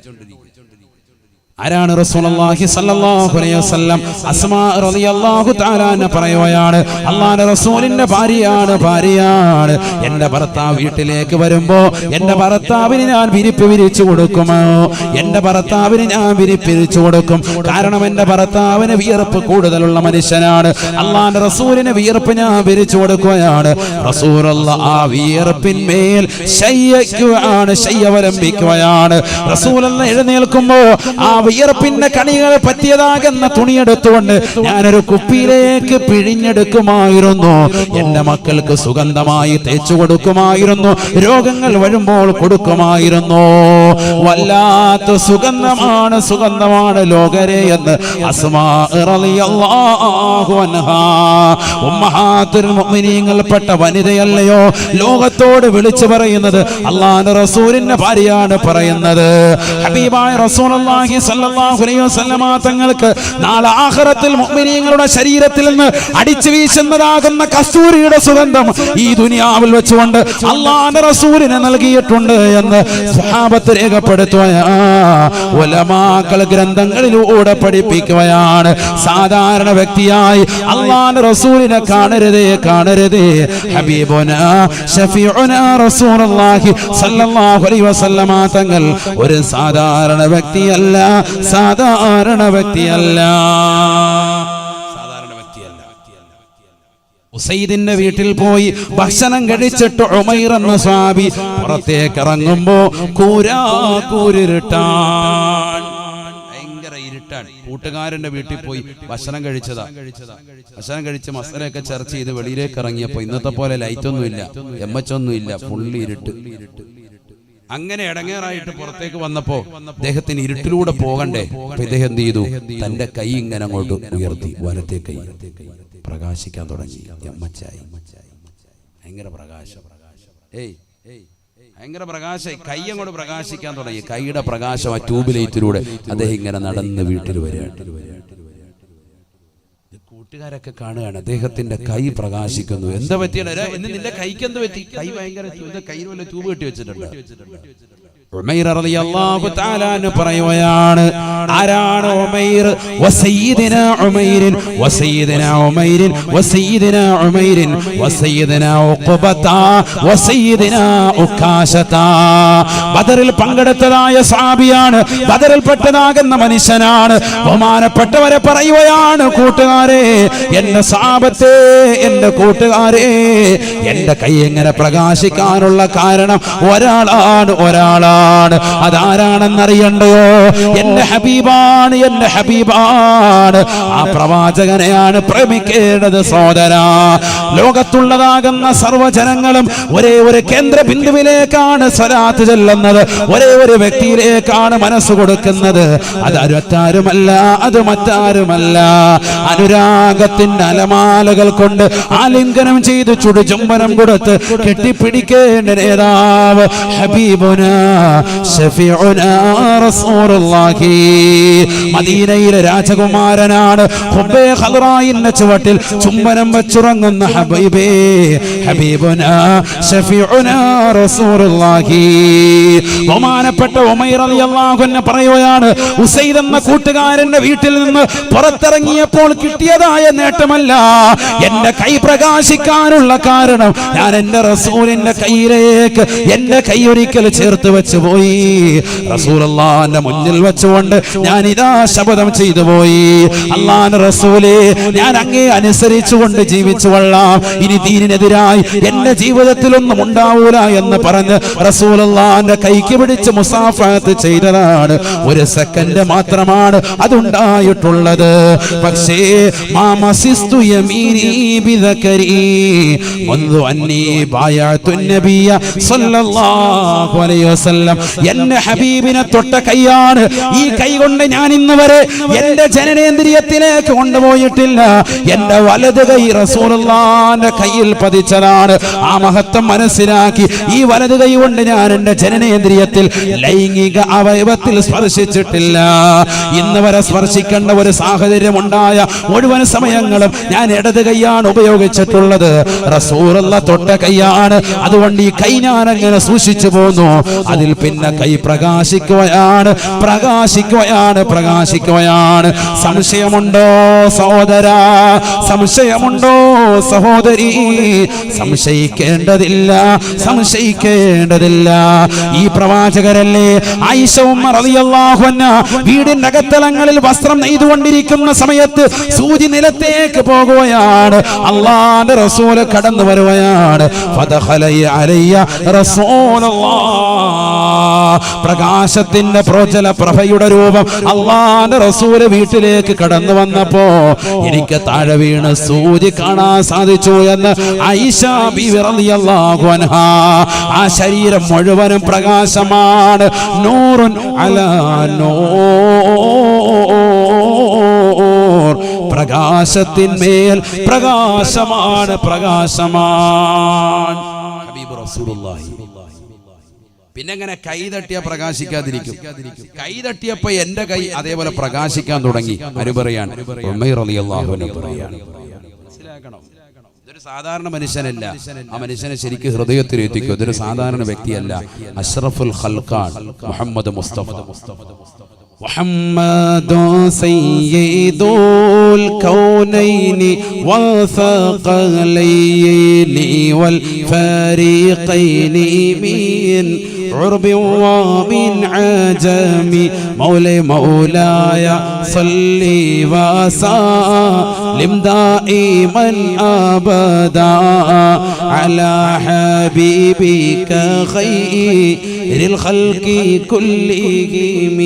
ആരാണ്? റസൂലുള്ളാഹി സ്വല്ലല്ലാഹു അലൈഹി വസല്ലം. അസ്മാ റളിയല്ലാഹു തആല അൻഹ പറയുകയാണ്, അല്ലാഹുവിന്റെ റസൂലിന്റെ ഭാര്യയാണ്. എന്റെ ഭർത്താവ് വീട്ടിലേക്ക് വരുമ്പോ എന്റെ ഭർത്താവിന് ഞാൻ വിരിച്ചു കൊടുക്കുമോ? എന്റെ ഭർത്താവിന് ഞാൻ വിരിച്ചു കൊടുക്കും. കാരണം എന്റെ ഭർത്താവിന് വിയർപ്പ് കൂടുതലുള്ള മനുഷ്യനാണ്. അല്ലാഹുവിന്റെ റസൂലിന് വിയർപ്പ് ഞാൻ വിരിച്ചു കൊടുക്കുകയാണ്. റസൂലുള്ളാഹി ആ വിയർപ്പിന്മേൽ ശയ്യവലംബിക്കുകയാണ്. റസൂലുള്ളാഹി എഴുന്നേൽക്കുമ്പോ ആ വിയർപ്പിന്റെ കണികൾ പറ്റിയതാകുന്ന തുണിയെടുത്തുകൊണ്ട് ഞാനൊരു കുപ്പിയിലേക്ക് പിഴിഞ്ഞെടുക്കുമായിരുന്നു. എന്റെ മക്കൾക്ക് സുഗന്ധമായി തേച്ചു കൊടുക്കുമായിരുന്നു. രോഗങ്ങൾ വരുമ്പോൾ കൊടുക്കുമായിരുന്നു. വല്ലാത്ത സുഗന്ധമാണ് ലോകരെ എന്ന് അസ്മാ റളിയല്ലാഹു അൻഹാ, ഉമ്മഹാത്തുൽ മുഅ്മിനീങ്ങൾപ്പെട്ട വനിതയല്ലയോ ലോകത്തോട് വിളിച്ചു പറയുന്നത്? അല്ലാഹുവിന്റെ റസൂലിന്റെ ഭാര്യയാണ് പറയുന്നത്. ഹബീബായ റസൂലുള്ളാഹി സ്വല്ലല്ലാഹു അലൈഹി വസല്ലമ തങ്ങൾക്ക് നാളെ ആഖിറത്തിൽ മുഅ്മിനീങ്ങളുടെ ശരീരത്തിൽ നിന്ന് അടിച്ചു വീശുന്നതാകുന്ന കസ്തൂരിയുടെ സുഗന്ധം ഈ ദുനിയാവിൽ വെച്ചുകൊണ്ട് അല്ലാഹുവിന്റെ റസൂലിനെ നൽകിയിട്ടുണ്ട് എന്ന് സ്വഹാബത്ത് രേഖപ്പെടുത്തുകയാണ്. ഉലമാക്കൾ ഗ്രന്ഥങ്ങളിലൂടെ പഠിപ്പിക്കുകയാണ്. സാധാരണ വ്യക്തിയായി അല്ലാഹുവിന്റെ റസൂലിനെ കാണരുതേ. ഹബീബുനാ ശഫീഉനാ റസൂലുള്ളാഹി സ്വല്ലല്ലാഹു അലൈഹി വസല്ലമ തങ്ങൾ ഒരു സാധാരണ വ്യക്തിയല്ല. ഉസൈദിന്റെ വീട്ടിൽ പോയി ഭക്ഷണം കഴിച്ചിട്ട് ഉമൈർ എന്ന സ്വഹാബി പുറത്തേക്ക് ഇറങ്ങുമ്പോ കൂരിരുട്ടാൻ, ഭയങ്കര ഇരുട്ടാണ്. കൂട്ടുകാരന്റെ വീട്ടിൽ പോയി ഭക്ഷണം കഴിച്ച് മസാലയൊക്കെ ചർച്ച ചെയ്ത് വെളിയിലേക്ക് ഇറങ്ങിയപ്പോ ഇന്നത്തെ പോലെ ലൈറ്റ് ഒന്നുമില്ല, എമ്മച്ചൊന്നുമില്ല, ഫുള്ളി ഇരുട്ട്. അങ്ങനെ ഇടങ്ങേറായിട്ട് പുറത്തേക്ക് വന്നപ്പോ അദ്ദേഹത്തിന് ഇരുട്ടിലൂടെ പോകണ്ടേ? ഇദ്ദേഹം എന്ത് ചെയ്തു? തന്റെ കൈ ഇങ്ങനെ അങ്ങോട്ട് ഉയർത്തി, വലത്തെ കൈ പ്രകാശിക്കാൻ തുടങ്ങി. എമ്മച്ചായി, ഭയങ്കര പ്രകാശം. ഭയങ്കര പ്രകാശമായി കൈ അങ്ങോട്ട് പ്രകാശിക്കാൻ തുടങ്ങി. കൈയുടെ പ്രകാശം ആ ട്യൂബ് ലൈറ്റിലൂടെ അദ്ദേഹം ഇങ്ങനെ നടന്ന് വീട്ടിൽ വരികയാണ്. കൂട്ടുകാരൊക്കെ കാണുകയാണ്, അദ്ദേഹത്തിന്റെ കൈ പ്രകാശിക്കുന്നു. എന്താ പറ്റിയാണ്? നിന്റെ കൈക്ക് എന്ത് പറ്റി? കൈ ഭയങ്കര കയ്യിൽ വല്ല ട്യൂബ് കെട്ടി വെച്ചിട്ടുണ്ട്. ഉമൈർ റളിയല്ലാഹു തആല അൻഹു പറയുകയാണ്, ആരാണ് ഉമൈർ? വസയ്യിദനാ ഉമൈരിൻ വസയ്യിദനാ ഉമൈരിൻ വസയ്യിദനാ ഉമൈരിൻ വസയ്യിദനാ ഉഖബത വസയ്യിദനാ ഉക്കാശത. ബദറിൽ പങ്കെടുത്തതായ സഹാബിയാണ്, ബദറിൽപ്പെട്ടതാകുന്ന മനുഷ്യനാണ്. ബഹുമാനപ്പെട്ടവരെ പറയുകയാണ്, കൂട്ടുകാരെ, എന്റെ സഹാബത്തെ, എന്റെ കൂട്ടുകാരെ, എന്റെ കൈ എങ്ങനെ പ്രകാശിക്കാനുള്ള കാരണം ഒരാളാണ്. ഹബീബാണ്. അതാരാണെന്നറിയണ്ടയോ? എന്റെ ഹബീബാണ്, എന്റെ ഹബീബാണ്. ആ പ്രവാചകനെയാണ് പ്രേമിക്കേണ്ടത് സഹോദരാ. ലോകത്തുള്ളതാകുന്ന സർവ്വജനങ്ങളും ഒരേ ഒരു കേന്ദ്ര ബിന്ദുവിലേക്കാണ് സ്വലാത്ത് ചൊല്ലുന്നത്, ഒരേ ഒരു വ്യക്തിയിലേക്കാണ് മനസ്സ് കൊടുക്കുന്നത്. അത് മറ്റാരുമല്ല, അത് മറ്റാരുമല്ല. അനുരാഗത്തിന്റെ അലമാലകൾ കൊണ്ട് ആലിംഗനം ചെയ്ത് ചുടുചുംബനം കൊടുത്ത് കെട്ടിപ്പിടിക്കേണ്ട നേതാവ് ഹബീബുനാ ശഫീഉനാ റസൂലുള്ളാഹി. മദീനയിലെ രാജകുമാരനാണ്. ഹുബ്ബേ ഖദ്റായിന്റെ ചുവട്ടിൽ ചുംബനം വെച്ചുറങ്ങുന്ന ഹബീബേ, ഹബീബുനാ ശഫീഉനാ റസൂലുള്ളാഹി. ബഹുമാനപ്പെട്ട ഉമൈർ റളിയല്ലാഹു അൻഹു പറയുകയാണ്, ഉസൈദ് എന്ന കൂട്ടുകാരന്റെ വീട്ടിൽ നിന്ന് പുറത്തിറങ്ങിയപ്പോൾ കിട്ടിയതായ നേട്ടമല്ല, എന്റെ കൈ പ്രകാശിക്കാനുള്ള കാരണം ഞാൻ എന്റെ റസൂലിന്റെ കയ്യിലേക്ക് എന്റെ കൈ ഒരിക്കൽ ചേർത്ത് വെച്ചു പോയി. റസൂലുള്ളാഹിന്റെ മുന്നിൽ വെച്ചുകൊണ്ട് ഞാൻ ഇതാ ശപഥം ചെയ്തു പോയി, അല്ലാഹുവിന്റെ റസൂലേ, ഞാൻ അങ്ങേ അനുസരിച്ചുകൊണ്ട് ജീവിച്ചു കൊള്ളാം, ഇനി ദീനിനെതിരായി എന്റെ ജീവിതത്തിലൊന്നും ഉണ്ടാവൂല എന്ന് പറഞ്ഞ് റസൂലുള്ളാഹിന്റെ കൈക്ക് പിടിച്ച് മുസാഫഹത്ത് ചെയ്തതാണ്. ഒരു സെക്കൻഡ് മാത്രമാണ് അതുണ്ടായിട്ടുള്ളത്. പക്ഷേ മാമസിസ്തു യമീനി ബിദകരി മുൻദു അന്നി ബായഅതു നബിയ സല്ലല്ലാഹു അലൈഹി വസല്ലം. എന്റെ ഹബീബിനെ തൊട്ട കൈയാണ്. ഈ കൈ കൊണ്ട് ഞാൻ ഇന്ന് വരെ എന്റെ ജനനേന്ദ്രിയത്തിലേക്ക് കൊണ്ടുപോയിട്ടില്ല. എന്റെ വലത് കൈ റസൂലുള്ളാഹിന്റെ കയ്യിൽ പതിച്ചതാണ്. ആ മഹത്വം മനസ്സിലാക്കി ഈ വലത് കൈ കൊണ്ട് ഞാൻ എന്റെ ജനനേന്ദ്രിയത്തിൽ ലൈംഗിക അവയവത്തിൽ സ്പർശിച്ചിട്ടില്ല. ഇന്ന് വരെ സ്പർശിക്കേണ്ട ഒരു സാഹചര്യം ഉണ്ടായ മുഴുവൻ സമയങ്ങളും ഞാൻ ഇടത് കൈയാണ് ഉപയോഗിച്ചിട്ടുള്ളത്. റസൂലുള്ളാഹി തൊട്ട കൈയാണ്. അതുകൊണ്ട് ഈ കൈ ഞാൻ അങ്ങനെ സൂക്ഷിച്ചു പോന്നു. അതിൽ പിന്നെ കൈ പ്രകാശിക്കുകയാണ്, പ്രകാശിക്കുകയാണ്, പ്രകാശിക്കുകയാണ്. സംശയമുണ്ടോ സഹോദരാ? സംശയമുണ്ടോ സഹോദരി? സംശയിക്കേണ്ടതില്ല, സംശയിക്കേണ്ടതില്ല. ഈ പ്രവാചകരല്ലേ ആയിഷ ഉമ്മ റളിയല്ലാഹു അൻഹാ വീടിന്റെ അകത്തളങ്ങളിൽ വസ്ത്രം നെയ്തുകൊണ്ടിരിക്കുന്ന സമയത്ത് സൂചി നിലത്തേക്ക് പോകുകയാണ്. അല്ലാഹുവിന്റെ റസൂൽ കടന്നു വരുകയാണ്. ഫദഖല അലയ്യ റസൂലുള്ളാഹ്. പ്രകാശത്തിന്റെ പ്രോജ്വല പ്രഭയുടെ രൂപം അല്ലാഹുവിന്റെ റസൂൽ വീട്ടിലേക്ക് കടന്നു വന്നപ്പോ എനിക്ക് താഴെ വീണ് സൂചി കാണാൻ സാധിച്ചു എന്ന് ആയിഷ ബീവി റളിയല്ലാഹു അൻഹാ. ആ ശരീരം മുഴുവനും പ്രകാശമാണ്. നൂറുൻ അലാ നൂർ. പ്രകാശത്തിന്മേൽ പ്രകാശമാണ്, പ്രകാശമാണ് ഹബീബ് റസൂലുള്ളാഹി. പിന്നെങ്ങനെ കൈ തട്ടിയാ പ്രകാശിക്കാതിരിക്കും? കൈ തട്ടിയപ്പോ എന്റെ കൈ അതേപോലെ പ്രകാശിക്കാൻ തുടങ്ങി. ആര് പറയാണ്? ഉമൈർ റളിയല്ലാഹു അൻഹു പറയാണ്. മനസ്സിലാക്കണം, ഇതൊരു സാധാരണ മനുഷ്യനല്ല. ആ മനുഷ്യനെ ശരിക്കും ഹൃദയത്തിൽ എത്തിക്കും. ഇതൊരു സാധാരണ വ്യക്തിയല്ല. അഷ്റഫുൽ ഖൽഖാൻ മുഹമ്മദ് മുസ്തഫ. محمد سيد الكونين والثقلين والفريقين من عرب ومن عجم مولاي صلي وسلم دائما أبدا على حبيبك خير الخلق كلهم.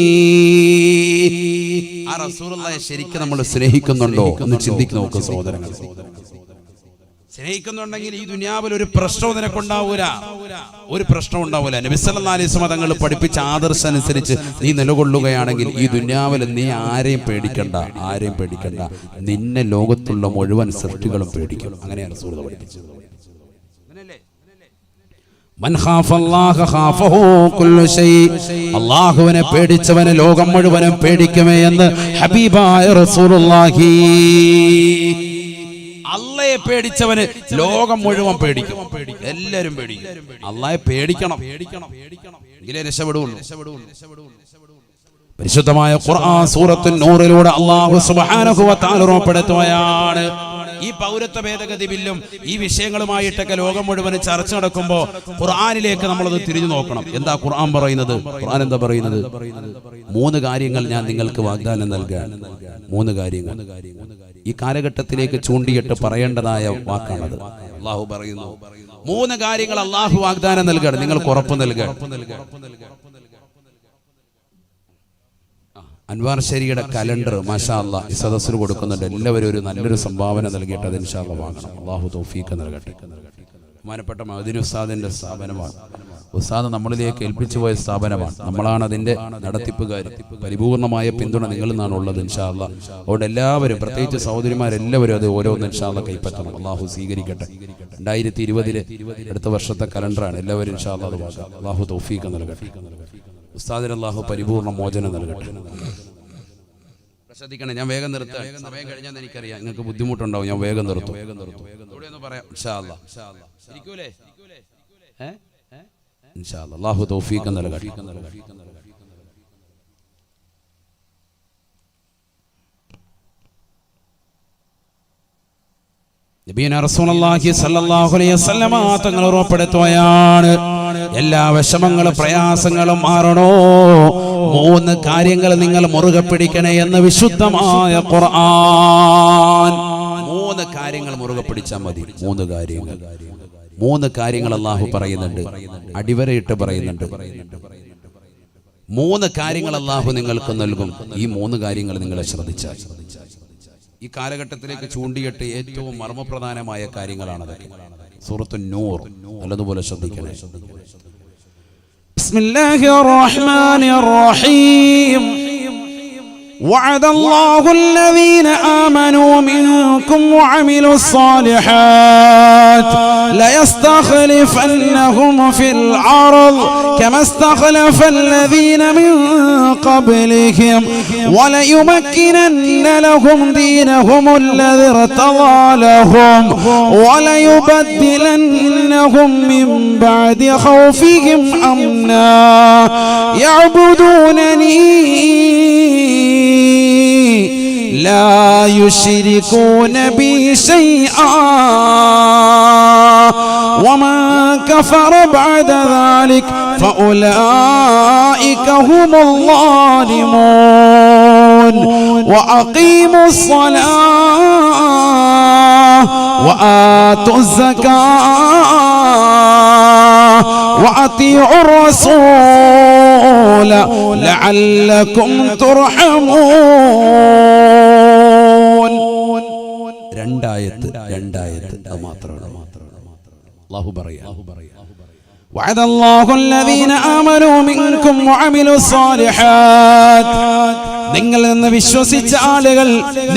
ആ റസൂലുള്ളാഹിയെ ശരിക്കും നമ്മൾ സ്നേഹിക്കുന്നുണ്ടോ എന്ന് ചിന്തിക്ക് നോക്ക് സഹോദരങ്ങൾ. സ്നേഹിക്കുന്നുണ്ടെങ്കിൽ ഈ ദുനിയാവിൽ ഒരു പ്രശ്നവും നിനക്കുണ്ടാവൂല, ഒരു പ്രശ്നം ഉണ്ടാവൂല. നബി സല്ലല്ലാഹു അലൈഹി വസല്ലം തങ്ങൾ പഠിപ്പിച്ച ആദർശം അനുസരിച്ച് നീ നിലകൊള്ളുകയാണെങ്കിൽ ഈ ദുനിയാവിൽ നീ ആരെയും പേടിക്കണ്ട, ആരെയും പേടിക്കണ്ട. നിന്നെ ലോകത്തുള്ള മുഴുവൻ സൃഷ്ടികളും പേടിക്കും. അങ്ങനെയാണ് റസൂലുള്ളാഹി പഠിപ്പിച്ചത്. മൻ ഖാഫല്ലാഹ ഖാഫഹു കുല്ലു ശൈ. അല്ലാഹുവിനെ പേടിച്ചവനെ ലോകം മുഴുവനും പേടിക്കുമേ എന്ന് ഹബീബായ റസൂലുള്ളാഹി. അള്ളയെ പേടിച്ചവന് ലോകം മുഴുവൻ പേടിക്കും, എല്ലാവരും പേടിക്കും. അള്ളാഹെ പേടിക്കണം, എങ്കിലേ രക്ഷപ്പെടുള്ളൂ. പരിശുദ്ധമായ ഖുർആൻ സൂറത്തുൻ നൂറിലൂടെ അല്ലാഹു സുബ്ഹാനഹു വ തആല ഉറപ്പെടുത്തുകയാണ്. ഈ പൗരത്വ ഭേദഗതി ബില്ലും ഈ വിഷയങ്ങളുമായിട്ടൊക്കെ ലോകം മുഴുവൻ ചർച്ച നടക്കുമ്പോൾ ഖുർആനിലേക്ക് നമ്മളത് തിരിഞ്ഞു നോക്കണം. എന്താ ഖുർആൻ പറയുന്നത്? ഖുർആൻ എന്താ പറയുന്നത്? 3 കാര്യങ്ങൾ ഞാൻ നിങ്ങൾക്ക് വാഗ്ദാനം നൽകാൻ. 3 കാര്യങ്ങൾ ഈ കാലഘട്ടത്തിലേക്ക് ചൂണ്ടിയിട്ട് പറയേണ്ടതായ വാക്കാണത്. അല്ലാഹു പറയുന്നു 3 കാര്യങ്ങൾ അല്ലാഹു വാഗ്ദാനം നൽകുകയാണ്, നിങ്ങൾക്ക് ഉറപ്പ് നൽകുക. അൻവാർ ശരിയുടെ കലണ്ടർ മാഷാ അല്ലാഹ് ഈ സദസ്സിന് കൊടുക്കുന്നുണ്ട്. എല്ലാവരും ഒരു നല്ലൊരു സംഭാവന നൽകിയിട്ട് അത് ഇൻഷാ അല്ലാഹ് വാങ്ങണം. അല്ലാഹു തൗഫീഖ് നൽകട്ടെ. ബഹുമാനപ്പെട്ട മഅ്ദിനി ഉസ്താദിന്റെ സ്ഥാപനമാണ്. ഉസ്താദ് നമ്മളിലേക്ക് ഏൽപ്പിച്ചു പോയ സ്ഥാപനമാണ്. നമ്മളാണ് അതിന്റെ നടത്തിപ്പുകാർ. പരിപൂർണമായ പിന്തുണ നിങ്ങളിൽ നിന്നാണ് ഉള്ളത് ഇൻഷാ അല്ലാഹ്. അതുകൊണ്ട് എല്ലാവരും, പ്രത്യേകിച്ച് സഹോദരിമാരെല്ലാവരും അത് ഓരോന്ന് ഇൻഷാ അല്ലാഹ് കൈപ്പറ്റണം. അല്ലാഹു സ്വീകരിക്കട്ടെ. 2020 അടുത്ത വർഷത്തെ കലണ്ടറാണ്. എല്ലാവരും ഇൻഷാ അല്ലാഹ് അത് വാങ്ങാം. അല്ലാഹു തൗഫീഖ് നൽകട്ടെ. ഉസ്താദിന് അല്ലാഹു പരിപൂർണ മോചനം നൽകട്ടെ. ശ്രദ്ധിക്കണം, ഞാൻ വേഗം നിർത്താം. സമയം കഴിഞ്ഞാൽ എനിക്കറിയാം നിങ്ങൾക്ക് ബുദ്ധിമുട്ടുണ്ടാവും. ഞാൻ വേഗം നിർത്തും. ഇവിടെ ഒന്ന് പറയാം ഇൻഷാ അല്ലാഹ്. ഇരിക്കൂലേ? ഇൻഷാ അല്ലാഹ്. അല്ലാഹു തൗഫീഖ് നൽകട്ടെ. നബിയന റസൂലുള്ളാഹി സ്വല്ലല്ലാഹു അലൈഹി വസല്ലമ തങ്ങൾ ഉറപ്പെടുത്തുകയാണ്, എല്ലാ വിഷമങ്ങളും പ്രയാസങ്ങളും മാറണോ 3 കാര്യങ്ങൾ നിങ്ങൾ മുറുകെ പിടിക്കണേ എന്ന് വിശുദ്ധമായ ഖുർആൻ. 3 കാര്യങ്ങൾ മുറുകെ പിടിച്ചാൽ മതി. 3 കാര്യങ്ങൾ അല്ലാഹു പറയുന്നുണ്ട്, അടിവരയിട്ട് പറയുന്നുണ്ട്. 3 കാര്യങ്ങൾ അല്ലാഹു നിങ്ങൾക്ക് നൽകും. ഈ 3 കാര്യങ്ങൾ നിങ്ങൾ ശ്രദ്ധിച്ചാൽ ഈ കാലഘട്ടത്തിലേക്ക് ചൂണ്ടിയിട്ട് ഏറ്റവും മർമ്മപ്രധാനമായ കാര്യങ്ങളാണത്. സൂറത്തുൻ നൂർ നല്ലതുപോലെ ശ്രദ്ധിക്കണേ. ബിസ്മില്ലാഹിർ റഹ്മാനിർ റഹീം. وعد الله الذين آمنوا منكم وعملوا الصالحات ليستخلفنهم في الأرض كما استخلف الذين من قبلهم وليمكنن لهم دينهم الذي ارتضى لهم وليبدلنهم من بعد خوفهم أمنا يعبدونني لا يشركون بي شيئا ومن كفر بعد ذلك فأولئك هم الظالمون وأقيموا الصلاة وآتوا الزكاة وأطيعوا الرسول لعلكم ترحمون. രണ്ടായത്ത് മാത്രമാണ്. അല്ലാഹു പറയാ, وعد الله الذين آمنوا منكم وعملوا الصالحات. നിങ്ങളിൽ നിന്ന് വിശ്വസിച്ച ആളുകൾ,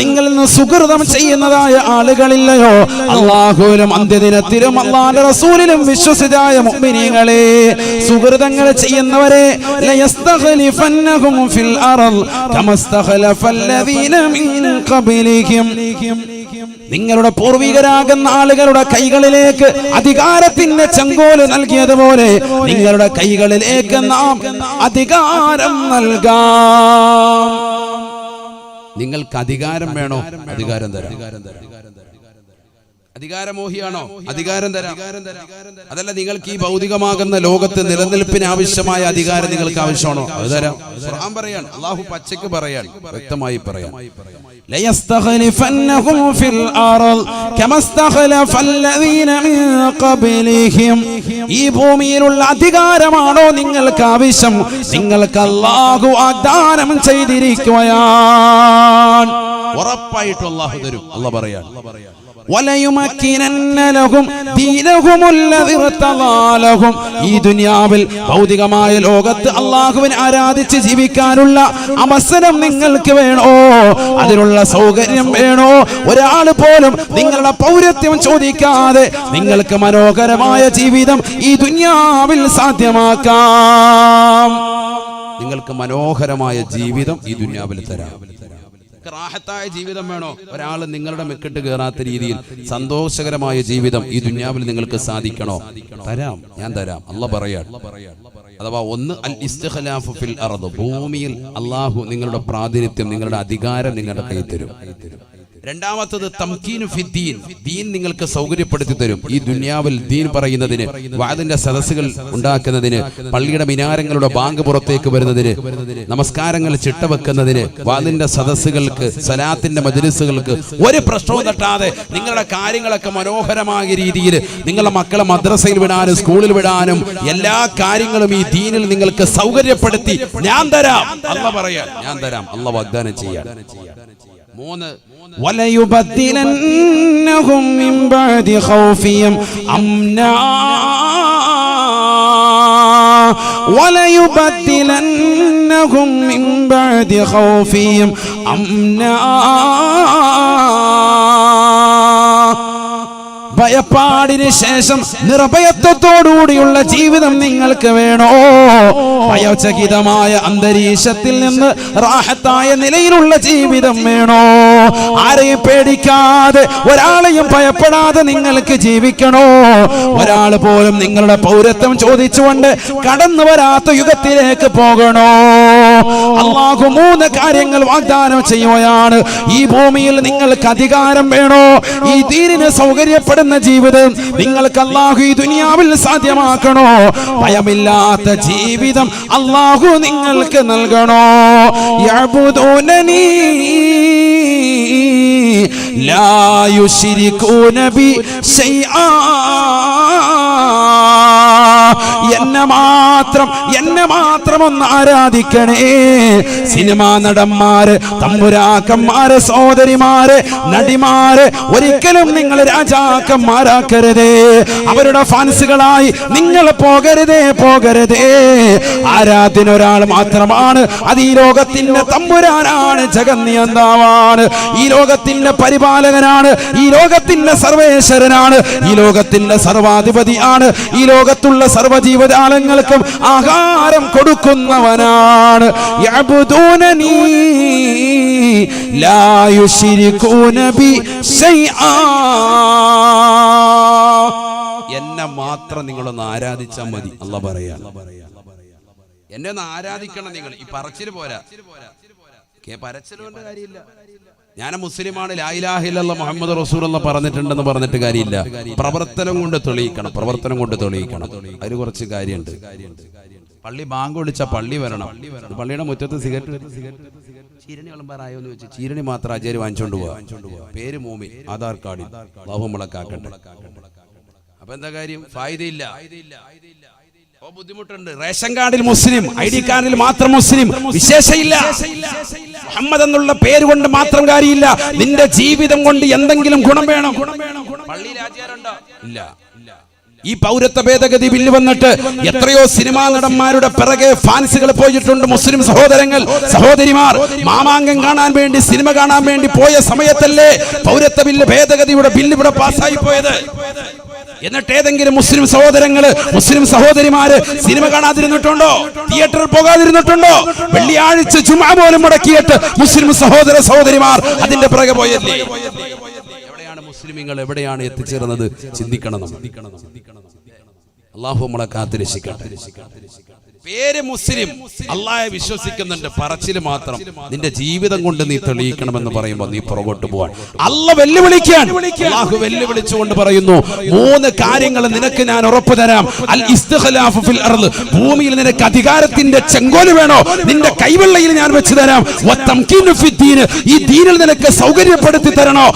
നിങ്ങളിൽ നിന്ന് സുകൃതം ചെയ്യുന്നതായ ആളുകളില്ലയോ, അല്ലാഹുവിലും അന്ത്യദിനത്തിലും അല്ലാഹുവിന്റെ റസൂലിലും വിശ്വസിതായ മുഅ്മിനീങ്ങളെ, സുകൃതങ്ങൾ ചെയ്യുന്നവരെ ലയസ്തഖലിഫന്നഹും ഫിൽ അർദ് കമസ്തഖലഫല്ലദീന മിൻ ഖബ്ലിഹിം. നിങ്ങളുടെ പൂർവികരാകുന്ന ആളുകളുടെ കൈകളിലേക്ക് അധികാരത്തിന്റെ ചെങ്കോല് നൽകിയതുപോലെ നിങ്ങളുടെ കൈകളിലേക്ക് നാം അധികാരം നൽകാം. നിങ്ങൾക്ക് അധികാരം വേണോ? അധികാരം തരാം. അധികാരമോഹിയാണോ? അധികാരം തരാം. അതല്ല, നിങ്ങൾക്ക് ഈ ഭൗതികമാകുന്ന ലോകത്ത് നിലനിൽപ്പിന് ആവശ്യമായ അധികാരം നിങ്ങൾക്ക് ആവശ്യമാണോ? അത് തരാം. ഖുർആൻ പറയാണ്, അല്ലാഹു പച്ചയ്ക്ക് പറയാൻ, വ്യക്തമായി പറയാൻ, ليستخلفنهم في الأرض كما استخلف الذين من قبلهم. ഈ ഭൂമിയിലുള്ള അധികാരമാണോ നിങ്ങൾക്ക് ആവശ്യം? നിങ്ങൾക്ക് അല്ലാഹു വാഗ്ദാനം ചെയ്തിരിക്കുകയാണ്. ഉറപ്പായിട്ടും അല്ലാഹു തരും. അല്ലാഹു പറയാൻ, وَلَيُمَكِّنَنَّ لَهُمْ دِينَهُمُ الَّذِي ارْتَضَىٰ لَهُمْ. ഈ ദുനിയാവിൽ ഭൗതികമായ ലോകത്ത് അല്ലാഹുവിനെ ആരാധിച്ച് ജീവിക്കാനുള്ള അവസരം നിങ്ങൾക്ക് വേണോ? അതിനുള്ള സൗകര്യം വേണോ? ഒരാൾ പോലും നിങ്ങളുടെ പൗരത്വം ചോദിക്കാതെ നിങ്ങൾക്ക് മനോഹരമായ ജീവിതം ഈ ദുനിയാവിൽ സാധ്യമാക്കാം. നിങ്ങൾക്ക് മനോഹരമായ ജീവിതം ഈ ദുനിയാവിൽ തരാം. റാഹത്തായ ജീവിതം വേണോ? ഒരാൾ നിങ്ങളുടെ മെക്കിട്ട് കയറാത്ത രീതിയിൽ സന്തോഷകരമായ ജീവിതം ഈ ദുനിയാവിൽ നിങ്ങൾക്ക് സാധിക്കണോ? തരാം, ഞാൻ തരാം. അല്ലാഹു പറയാൻ, അഥവാ ഒന്ന് അൽ ഇസ്തിഖ്ലാഫു ഫിൽ അർദ്, ഭൂമിയിൽ അല്ലാഹു നിങ്ങളുടെ പ്രാതിനിധ്യം, നിങ്ങളുടെ അധികാരം നിങ്ങളുടെ കയ്യിൽ തരും. രണ്ടാമത്തത് തംകീനു ഫിദ്ദീൻ, ദീൻ നിങ്ങൾക്ക് സൗകര്യപ്പെടുത്തി തരും. ഈ ദുനിയാവിൽ ദീൻ പറയുന്നതിന്, വാദിന്റെ സദസ്സുകൾ ഉണ്ടാക്കുന്നതിന്, പള്ളിയുടെ മിനാരങ്ങളുടെ ബാങ്ക് പുറത്തേക്ക് വരുന്നതിന്, നമസ്കാരങ്ങൾ ചിട്ടവെക്കുന്നതിന്, വാദിന്റെ സദസ്സുകൾക്ക്, സലാത്തിന്റെ മജ്‌ലിസുകൾക്ക് ഒരു പ്രശ്നവും തട്ടാതെ നിങ്ങളുടെ കാര്യങ്ങളൊക്കെ മനോഹരമായ രീതിയിൽ നിങ്ങളുടെ മക്കളെ മദ്രസയിൽ വിടാനും സ്കൂളിൽ വിടാനും എല്ലാ കാര്യങ്ങളും ഈ ദീനിൽ നിങ്ങൾക്ക് സൗകര്യപ്പെടുത്തി ഞാൻ തരാം. അല്ലാഹ് പറയാൻ ഞാൻ തരാം, അല്ലാഹ് വാഗ്ദാനം ചെയ്യാൻ. 3 وَلَيُبَدِّلَنَّهُم مِّن بَعْدِ خَوْفِهِمْ أَمْنًا وَلَيُبَدِّلَنَّهُم مِّن بَعْدِ خَوْفِهِمْ أَمْنًا ഭയപ്പാടിന് ശേഷം നിർഭയത്വത്തോടുകൂടിയുള്ള ജീവിതം നിങ്ങൾക്ക് വേണോ? ഭയചകിതമായ അന്തരീക്ഷത്തിൽ നിന്ന് റാഹത്തായ നിലയിലുള്ള ജീവിതം വേണോ? ആരെയും പേടിക്കാതെ, ഒരാളെയും ഭയപ്പെടാതെ നിങ്ങൾക്ക് ജീവിക്കണോ? ഒരാൾ പോലും നിങ്ങളുടെ പൗരത്വം ചോദിച്ചുകൊണ്ട് കടന്നു വരാത്ത യുഗത്തിലേക്ക് പോകണോ? അല്ലാഹു 3 കാര്യങ്ങൾ വാഗ്ദാനം ചെയ്യുകയാണ്. ഈ ഭൂമിയിൽ നിങ്ങൾക്ക് അധികാരം വേണോ? ഈ ദീനിന് സൗകര്യപ്പെടുന്ന ജീവിതം നിങ്ങൾക്ക് അല്ലാഹു ഈ ദുനിയാവിൽ സാധ്യമാക്കണോ? ഭയമില്ലാത്ത ജീവിതം അല്ലാഹു നിങ്ങൾക്ക് നൽകണോ? യഅബുദൂനനി ലാ യുശ്രികൂന ബി ശൈആ, എന്നെ മാത്രം ഒന്ന് ആരാധിക്കണേ. സിനിമാ നടന്മാര്, തമ്പുരാക്കന്മാര്, സഹോദരിമാര്, നടിമാര് ഒരിക്കലും നിങ്ങൾ രാജാക്കന്മാരാക്കരുതേ. അവരുടെ ഫാൻസുകളായി നിങ്ങൾ പോകരുതേ. ആരാധ്യൻ ഒരാൾ മാത്രമാണ്. അത് ഈ ലോകത്തിന്റെ തമ്പുരാനാണ്, ജഗന്നിയന്താവാണ്, ഈ ലോകത്തിന്റെ പരിപാലകനാണ്, ഈ ലോകത്തിന്റെ സർവേശ്വരനാണ്, ഈ ലോകത്തിന്റെ സർവാധിപതിയാണ്, ഈ ലോകത്തുള്ള സർവ്വജീവജാലങ്ങൾക്കും ആഹാരം കൊടുക്കുന്നവനാണ്. യഅബുദൂനനി ലാ യുശ്രികൂന ബി ശൈആ, എന്നെ മാത്രം നിങ്ങളൊന്ന് ആരാധിച്ചാൽ മതി. അല്ലാഹ് പറയാ, എന്നെ ഒന്ന് ആരാധിക്കണം നിങ്ങൾ. ഈ പറച്ചിൽ പോരാ, പറച്ചിലുകൊണ്ട് കാര്യമില്ല. ഞാൻ മുസ്ലിമാണ്, ലാ ഇലാഹ ഇല്ലല്ലാഹ് മുഹമ്മദ് റസൂലുള്ളാഹ് പറഞ്ഞിട്ടുണ്ടെന്ന് പറഞ്ഞിട്ട് കാര്യമില്ല. പ്രവർത്തനം കൊണ്ട് തെളിയിക്കണം. അതിന് കുറച്ച് കാര്യമുണ്ട്. പള്ളി ബാങ്ക് വിളിച്ച പള്ളി വരണം. പള്ളിയുടെ മുറ്റത്ത് സിഗരറ്റ് ചീരണി വിളമ്പാറായോന്ന് വെച്ച് ചീരണി മാത്രം ആചാര്യ വാങ്ങിച്ചോണ്ട് പോവാ. പേര് മോമി, ആധാർ കാർഡിൽ അല്ലാഹു മുളക്കാക്കട്ടെ. അപ്പൊ എന്താ കാര്യം? ഫായിദയില്ല. ബുദ്ധിമുട്ടുണ്ട്. റേഷൻ കാർഡിൽ മുസ്ലിം, ID കാർഡിൽ മാത്രം മുസ്ലിം, വിശേഷയില്ല. മുഹമ്മദ് എന്നുള്ള പേര് കൊണ്ട് മാത്രം കാര്യമില്ല. നിന്റെ ജീവിതം കൊണ്ട് എന്തെങ്കിലും ഗുണം വേണം. പള്ളിയിൽ ആചാരമുണ്ടോ? ഇല്ല. ഈ പൗരത്വ ഭേദഗതി ബില്ല് വന്നിട്ട് എത്രയോ സിനിമാ നടന്മാരുടെ പിറകെ ഫാൻസുകൾ പോയിട്ടുണ്ട്. മുസ്ലിം സഹോദരങ്ങൾ, സഹോദരിമാർ മാമാങ്കം കാണാൻ വേണ്ടി, സിനിമ കാണാൻ വേണ്ടി പോയ സമയത്തല്ലേ പൗരത്വ ബില്ല് ഭേദഗതിയുടെ ബില്ല് ഇവിടെ പാസ്സായി പോയത്? എന്നിട്ട് ഏതെങ്കിലും മുസ്ലിം സഹോദരങ്ങള്, മുസ്ലിം സഹോദരിമാര് സിനിമ കാണാതിരുന്നിട്ടുണ്ടോ? തിയേറ്ററിൽ പോകാതിരുന്നിട്ടുണ്ടോ? വെള്ളിയാഴ്ച ജുമുഅ പോലും മുടക്കിയിട്ട് മുസ്ലിം സഹോദര സഹോദരിമാർ അതിന്റെ പിറകെ പോയല്ലേ? എവിടെയാണ് മുസ്ലിമീങ്ങൾ, എവിടെയാണ് എത്തിച്ചേർന്നത്? ചിന്തിക്കണം. അല്ലാഹു നമ്മളെ കാത്തുരക്ഷിക്കട്ടെ. പേര് മുസ്ലിം, അല്ലാഹയെ വിശ്വസിക്കുന്നുണ്ട്, പറച്ചില് മാത്രം. നിന്റെ ജീവിതം കൊണ്ട് നീ തെളിയിക്കണമെന്ന് പറയുമ്പോൾ നീ പുറകോട്ട് പോവാൻ അല്ലാഹു വെല്ലുവിളിക്കാൻ. അല്ലാഹു വെല്ലുവിളിച്ചുകൊണ്ട് പറയുന്നു, 3 കാര്യങ്ങൾ നിനക്ക് ഞാൻ ഉറപ്പു തരാം. അൽ ഇസ്തിഖ്ലാഫു ഫിൽ അർള്, ഭൂമിയിൽ നിനക്ക് അധികാരത്തിന്റെ ചെങ്കോല് വേണോ? നിന്റെ കൈവെള്ളയിൽ ഞാൻ വെച്ച് തരാം. വതംകീനു ഫിദ്ദീൻ, ഈ ദീനിൽ നിനക്ക് സൗകര്യപ്പെടുത്തി തരണോ?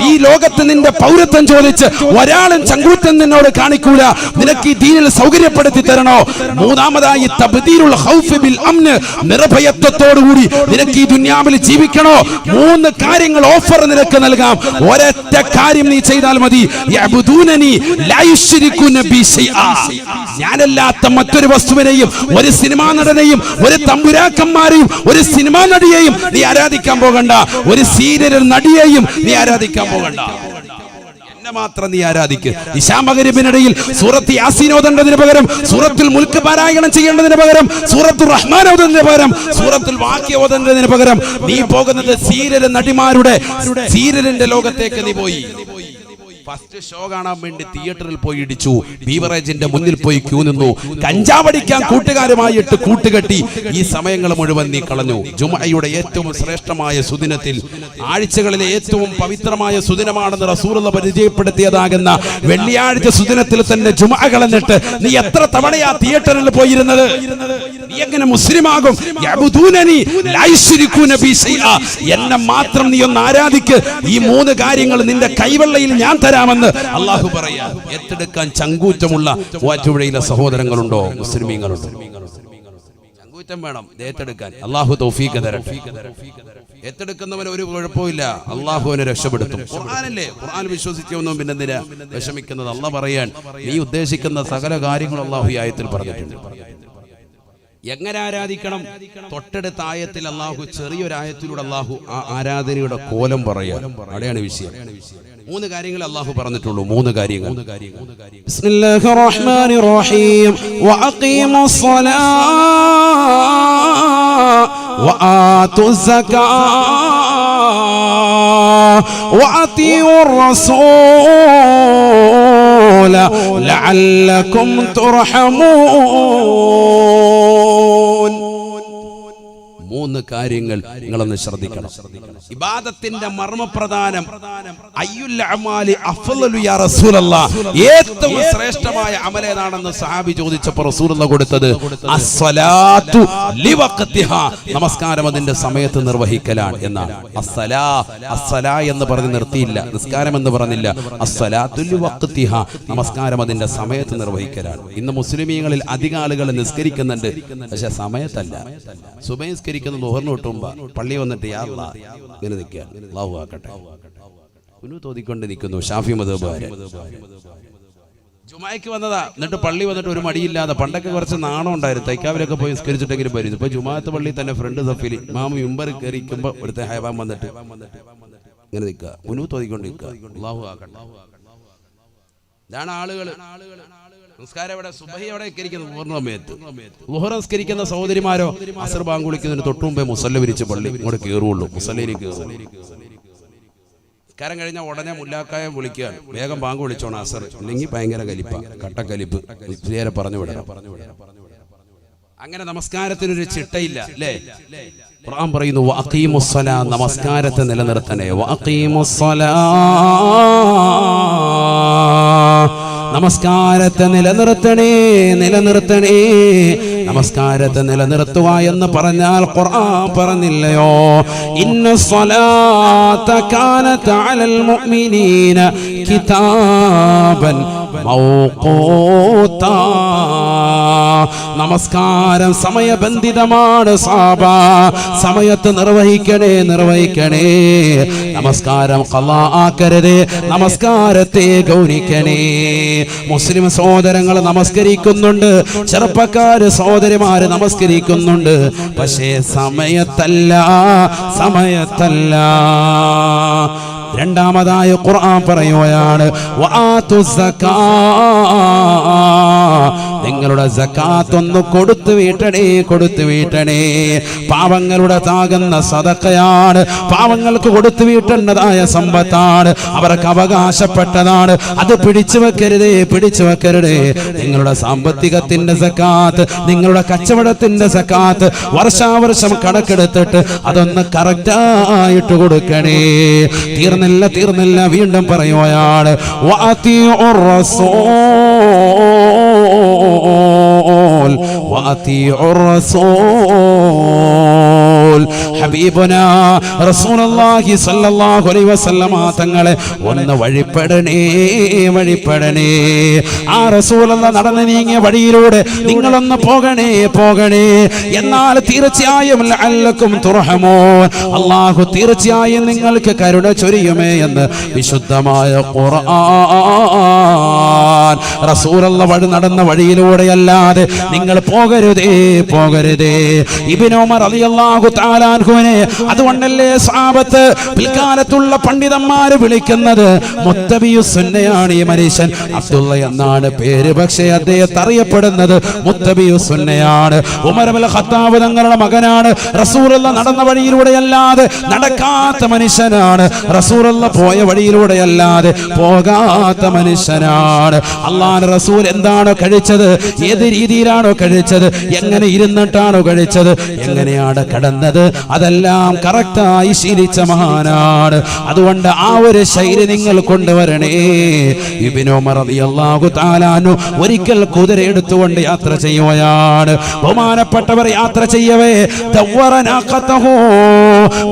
ഈ ലോകത്ത് നിന്റെ പൗരത്വം ചോദിച്ച് ഒരാളും ചങ്കൂറ്റം നിന്നോട് കാണിക്കൂല. നിനക്ക് ഈ ദീനിൽ സൗകര്യപ്പെടുത്തി തരണോ? 3ാമതായി തബ്ദീലുൽ ഖൗഫ് ബിൽ അംൻ, നിർഭയത്വത്തോടുകൂടി നിനക്ക് ഈ ദുനിയാവിൽ ജീവിക്കണോ? 3 കാര്യങ്ങൾ ഓഫർ നിനക്ക് നൽകാം. ഒരൊറ്റ കാര്യം നീ ചെയ്താൽ മതി. യഅബുദൂനനി ലാ യുശ്രികൂന ബി ശൈആ, ഞാനല്ലാത്ത മറ്റൊരു വസ്തുവിനെയും, ഒരു സിനിമാ നടനെയും, ഒരു തമ്പുരാക്കന്മാരെയും, ഒരു സിനിമാ നടിയെയും നീ ആരാധിക്കാൻ പോകണ്ട. ഒരു സീരിയൽ നടിയെയും നീ ആരാധിക്കാൻ പോകണ്ട. മാത്രം നീ ആരാധിക്ക്. ഇശാ മഗ്‌രിബിനിടയിൽ സൂറത്ത് യാസീൻ ഓതേണ്ടതിന് പകരം, സൂറത്തുൽ മുൽക്ക് പാരായണം ചെയ്യേണ്ടതിന് പകരം, സൂറത്തുർ റഹ്മാൻ ഓതുന്നതിന് പകരം, സൂറത്തുൽ വാഖിയ ഓതേണ്ടതിന് പകരം നീ പോകുന്നത് സീരിയൽ നടിമാരുടെ സീരിയലിന്റെ ലോകത്തേക്ക് നീ പോയി. ഫസ്റ്റ് ഷോ കാണാൻ വേണ്ടി തിയേറ്ററിൽ പോയി ഇടിച്ചു, ബീവറേജിന്റെ മുന്നിൽ പോയി ക്യൂ നിന്നു, കഞ്ചാവടിക്കാൻ കൂട്ടുകാരുമായിട്ട് കൂട്ടുകെട്ടി. ഈ സമയങ്ങൾ മുഴുവൻ നീ കളഞ്ഞു. ജുമഅയുടെ ഏറ്റവും ശ്രേഷ്ഠമായ സുദിനത്തിൽ, ആഴ്ചകളിലെ ഏറ്റവും പവിത്രമായ സുദിനമാണെന്ന് റസൂലുള്ള പരിചയപ്പെടുത്തിയതാകുന്ന വെള്ളിയാഴ്ച സുദിനത്തിൽ തന്നെ ജുമഅ കളഞ്ഞിട്ട് നീ എത്ര തവണയാ തിയേറ്ററിൽ പോയിരുന്നത്? നീ എങ്ങനെ മുസ്ലിമാകും? യഅബുദൂനനി ലാ യുശ്രികൂന ബി ശൈഅ, എന്നെ മാത്രം നീ ഒന്ന് ആരാധിക്ക്, ഈ 3 കാര്യങ്ങൾ നിന്റെ കൈവെള്ളയിൽ ഞാൻ തരാമെന്ന് അല്ലാഹു പറയാ. ഏറ്റെടുക്കാൻ ചങ്കൂറ്റമുള്ള മൂവാറ്റുപുഴയിലെ സഹോദരങ്ങളുണ്ടോ? മുസ്ലിമീങ്ങളുണ്ടോ? ചങ്കൂറ്റം വേണം ഏറ്റെടുക്കാൻ. അല്ലാഹു തൗഫീഖ് തരട്ടെ. ഏറ്റെടുക്കുന്നവന് ഒരു കുഴപ്പമില്ല, അള്ളാഹുവിനെ രക്ഷപ്പെടുത്തും. ഖുർആനല്ലേ, ഖുർആൻ വിശ്വസിച്ചൊന്നും പിന്നെന്തിനാ വിഷമിക്കുന്നത്? അള്ളാഹ് പറയാൻ നീ ഉദ്ദേശിക്കുന്ന സകല കാര്യങ്ങളും അള്ളാഹു ഈ ആയത്തിൽ പറഞ്ഞിട്ടുണ്ട്. എങ്ങനെ ആരാധിക്കണം? തൊട്ടടുത്ത ആയത്തിൽ അള്ളാഹു ചെറിയൊരായത്തിലൂടെ അള്ളാഹു ആ ആരാധനയുടെ കോലം പറയാൻ. അവിടെയാണ് വിഷയം. 3 കാര്യങ്ങൾ അള്ളാഹു പറഞ്ഞിട്ടുള്ളൂ. 3 കാര്യങ്ങൾ. ബിസ്മില്ലാഹിർ റഹ്മാനിർ റഹീം. വഅഖീമുസ് സ്വലാത്ത വആതുസ് സകാത്ത വഅതിഉർ റസൂല ലഅല്ലകും തുർഹമൂൻ. 3 കാര്യങ്ങൾ നിങ്ങളൊന്ന് ശ്രദ്ധിക്കണം. ഇബാദത്തിന്റെ മർമ്മപ്രധാനം അയ്യുൽ അമാലി അഫ്ളലു യാ റസൂലല്ലാഹ്, ഏറ്റവും ശ്രേഷ്ഠമായ അമൽ ഏതാണെന്ന് സഹാബി ചോദിച്ചപ്പോൾ റസൂലുള്ളാഹ് കൊടുത്തത് അസ്സലാത്തു ലിവഖ്തിഹാ, നമസ്കാരം അതിന്റെ സമയത്ത് നിർവഹിക്കലാണ് എന്നാണ്. അസ്സലാ എന്ന് പറഞ്ഞ് നിർത്തിയില്ല, നിസ്കാരം എന്ന് പറഞ്ഞില്ല. അസ്സലാത്തു ലിവഖ്തിഹാ, നമസ്കാരം അതിന്റെ സമയത്ത് നിർവഹിക്കലാണ്. ഇന്ന് മുസ്ലിമീങ്ങളിൽ അധിക ആളുകൾ നിസ്കരിക്കുന്നുണ്ട്, പക്ഷെ സമയത്തല്ല. സുബഹി നിസ്കരിക്കുന്ന ളുഹറിന് തൊട്ടുമ്പോ പള്ളി വന്നിട്ട് യാ അല്ലാഹ് ഇങ്ങനെ നിൽക്കുക, അല്ലാഹു ആക്കട്ടെ തോതിക്കൊണ്ട് നിൽക്കുന്നു. ഷാഫി മദ്ഹബുകാര് ജുമായ്ക്ക് വന്നതാ, എന്നിട്ട് പള്ളി വന്നിട്ട് ഒരു മടിയില്ലാതെ. പണ്ടൊക്കെ കുറച്ച് നാണം ഉണ്ടായിരുന്നു, തൈക്കാവിലൊക്കെ പോയി നിസ്കരിച്ചിട്ടെങ്കിലും വരുന്നു. ഇപ്പൊ ജുമാഅത്ത് പള്ളി തന്നെ ഫ്രണ്ട് സഫിൽ ഇമാം മിമ്പർ കയറിക്കുമ്പോ ഇവിടുത്തെ ഹൈബാൻ വന്നിട്ട് ഇങ്ങനെ നിൽക്കുക, തോതിക്കൊണ്ട് നിൽക്കുക, അല്ലാഹു ആക്കട്ടെ. ഇതാണ് ആളുകൾ. നിസ്കാരം എവിടെ? സുബഹി എവിടെ നിസ്കരിക്കുന്നത്? പൂർണ്ണ സമയത്ത്. ളുഹർ നിസ്കരിക്കുന്ന സഹോദരിമാരോ അസ്ർ ബാങ്ക് വിളിക്കുന്നതിന് തൊട്ടു മുമ്പേ മുസല്ല വിരിച്ച് പള്ളി ഇങ്ങോട്ട് കയറുള്ളൂ, മുസല്ലയിലേക്ക് കയറുള്ളൂ. നിസ്കാരം കഴിഞ്ഞാൽ ഉടനെ മുല്ലാക്കായം വിളിക്കുകയാണ്, വേഗം ബാങ്ക് വിളിച്ചോണം അസർ, ഇല്ലെങ്കിൽ ഭയങ്കര കലിപ്പ, കട്ടക്കലിപ്പ്, നേരെ പറഞ്ഞു വിടണം. അങ്ങനെ നമസ്കാരത്തിനൊരു ചിട്ടയില്ല അല്ലേ? ഖുർആൻ പറയുന്നു വഅഖീമുസ്സലാ, നമസ്കാരത്തെ നിലനിർത്തണേ. വഅഖീമുസ്സലാ, നമസ്കാരത്തെ നിലനിർത്തണേ, നിലനിർത്തണേ. നമസ്കാരത്തെ നിലനിർത്തുക എന്ന് പറഞ്ഞാൽ ഖുർആൻ പറഞ്ഞില്ലയോ, ഇന്നസ്സലാത്ത കാനത അലൽ മുഅ്മിനീന കിതാബൻ മൗഖൂതാ, നമസ്കാരം സമയബന്ധിതമാണ് സാബ, സമയത്ത് നിർവഹിക്കണേ, നിർവഹിക്കണേ. നമസ്കാരം ഖളാ ആക്കരുതേ, നമസ്കാരത്തെ ഗൗനിക്കണേ. മുസ്ലിം സഹോദരങ്ങൾ നമസ്കരിക്കുന്നുണ്ട്, ചെറുപ്പക്കാര് സഹോദരിമാര് നമസ്കരിക്കുന്നുണ്ട്, പക്ഷേ സമയത്തല്ല, സമയത്തല്ല. രണ്ടാമതായ ഖുർആൻ പറയുകയാണ് വആതുസ് സകാത്ത്, നിങ്ങളുടെ സകാത്ത് ഒന്ന് കൊടുത്തു വീട്ടണേ, കൊടുത്തു വീട്ടണേ. പാവങ്ങളുടെ താകുന്ന സദഖയാണ്, പാവങ്ങൾക്ക് കൊടുത്തു വീട്ടേണ്ടതായ സമ്പത്താണ്, അവർക്ക് അവകാശപ്പെട്ടതാണ്. അത് പിടിച്ചു വെക്കരുതേ, പിടിച്ചു വെക്കരുതേ. നിങ്ങളുടെ സാമ്പത്തികത്തിന്റെ സകാത്ത്, നിങ്ങളുടെ കച്ചവടത്തിന്റെ സകാത്ത് വർഷാവർഷം കണക്കെടുത്തിട്ട് അതൊന്ന് കറക്റ്റായിട്ട് കൊടുക്കണേ. തീർന്നില്ല, വീണ്ടും പറയുകയാണ് വഅതിഉർ റസൂൽ, വഅതിഉർ റസൂൽ. ഹബീബുനാ റസൂലുള്ളാഹി സ്വല്ലല്ലാഹു അലൈഹി വസല്ലമ തങ്ങളെ ഒന്ന് വഴിപ്പെടണേ, വഴിപ്പെടണേ. ആ റസൂലുള്ള നടന്നു നീങ്ങിയ വഴിയിലൂടെ നിങ്ങളൊന്ന് പോകണേ, പോകണേ. എന്നാൽ തീർച്ചയായും ലഅല്ലകും തുർഹമൂൻ, അല്ലാഹു തീർച്ചയായും നിങ്ങൾക്ക് കരുണ ചൊരിയുമേ എന്ന് വിശുദ്ധമായ ഖുർആൻ. റസൂലുള്ള വഴി നടന്ന വഴിയിലൂടെയല്ലാതെ നിങ്ങൾ പോകരുതേ, പോകരുതേ. ഇബ്നു ഉമർ റളിയല്ലാഹു തആല തആല അൻഹുവിനെ അതുകൊണ്ടല്ലേ സ്വഹാബത്ത് പിൽക്കാലത്തുള്ള പണ്ഡിതന്മാര് വിളിക്കുന്നത് മുത്തബിയുസ് സുന്നയാണ് ഈ മനുഷ്യൻ. അബ്ദുള്ള എന്നാണ് പേര്, പക്ഷേ അദ്ദേഹത്തെ അറിയപ്പെടുന്നത് മുത്തബിയുസ് സുന്നയാണ്. ഉമർ ഇബ്നുൽ ഖത്താബ് തങ്ങളുടെ മകനാണ്. റസൂലുള്ള നടന്ന വഴിയിലൂടെയല്ലാതെ നടക്കാത്ത മനുഷ്യനാണ്. റസൂലുള്ള പോയ വഴിയിലൂടെയല്ലാതെ പോകാത്ത മനുഷ്യനാണ്. അല്ലാഹുവിന്റെ റസൂൽ എന്താണോ കഴിച്ചത്, ഏത് രീതിയിലാണോ കഴിച്ചത്, എങ്ങനെ ഇരുന്നിട്ടാണോ കഴിച്ചത്, എങ്ങനെയാണ് കടന്നത്, അതെല്ലാം കറക്റ്റായി ശീലിച്ച മഹാനാണ്. അതുകൊണ്ട് ആ ഒരു ശൈലി നിങ്ങൾ കൊണ്ടുവരണേ. ഇബ്നു ഉമർ റളിയല്ലാഹു തആല അൻഹു ഒരിക്കൽ കുതിര എടുത്തുകൊണ്ട് യാത്ര ചെയ്യുകയാണ്. ബഹുമാനപ്പെട്ടവർ യാത്ര ചെയ്യവേ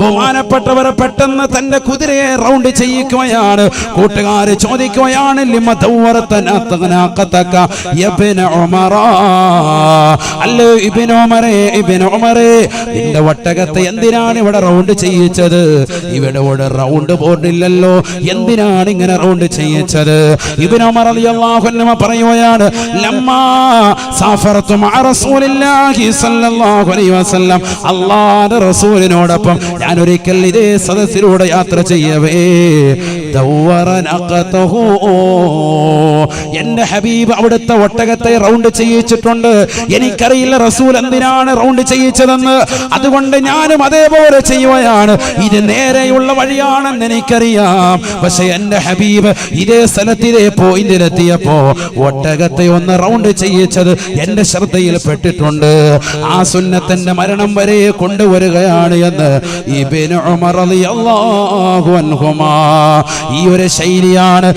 ബഹുമാനപ്പെട്ടവർ പെട്ടെന്ന് തന്റെ കുതിരയെ റൗണ്ട് ചെയ്യിക്കുകയാണ്. കൂട്ടുകാര് ചോദിക്കുകയാണ്, ലിമ ദവ്വറതനാഖതക യബ്ന ഉമറ, അല്ലേ ഇബ്നു ഉമറേ നിന്റെ ഒട്ടകത്തെ എന്തിനാണ് ഇവിടെ റൗണ്ട് ചെയ്യിച്ചത്? ഇവിടെ റൗണ്ട് ബോർഡില്ലല്ലോ, എന്തിനാണ് ഇങ്ങനെ റൗണ്ട് ചെയ്യിച്ചത്? ഇബ്നു ഉമർ റളിയല്ലാഹു അൻഹു പറയുകയാണ്, ലമ്മാ സഫറതു മഅ റസൂലില്ലാഹി സ്വല്ലല്ലാഹു അലൈഹി വസല്ലം, അല്ലാഹുവിന്റെ റസൂലിനോടൊപ്പം ഞാൻ ഒരിക്കൽ ഇതേ സദസ്സിലൂടെ യാത്ര ചെയ്യവേ ദവ്വറനഖതഹു, എന്റെ ഹബീബ് അവിടുത്തെ ഒട്ടകത്തെ റൗണ്ട് ചെയ്യിച്ചിട്ടുണ്ട്. എനിക്കറിയില്ല റസൂൽ എന്തിനാണ് റൗണ്ട് ചെയ്യിച്ചതെന്ന്, അതുകൊണ്ട് ഞാനും അതേപോലെ ചെയ്യുകയാണ്. ഇത് നേരെയുള്ള വഴിയാണെന്ന് എനിക്കറിയാം, പക്ഷെ എന്റെ ഹബീബ് ഇതേ സ്ഥലത്തിലെ പോയിന്റിലെത്തിയപ്പോ ഒട്ടകത്തെ ഒന്ന് റൗണ്ട് ചെയ്യിച്ചത് എന്റെ ശ്രദ്ധയിൽ പെട്ടിട്ടുണ്ട്. ആ സുന്നത്തിന്റെ മരണം വരെ കൊണ്ടുവരികയാണ് എന്ന് ഇബ്നു ഉമർ റളിയല്ലാഹു അൻഹുമാ. ഈ ഒരു ശൈലിയാണ്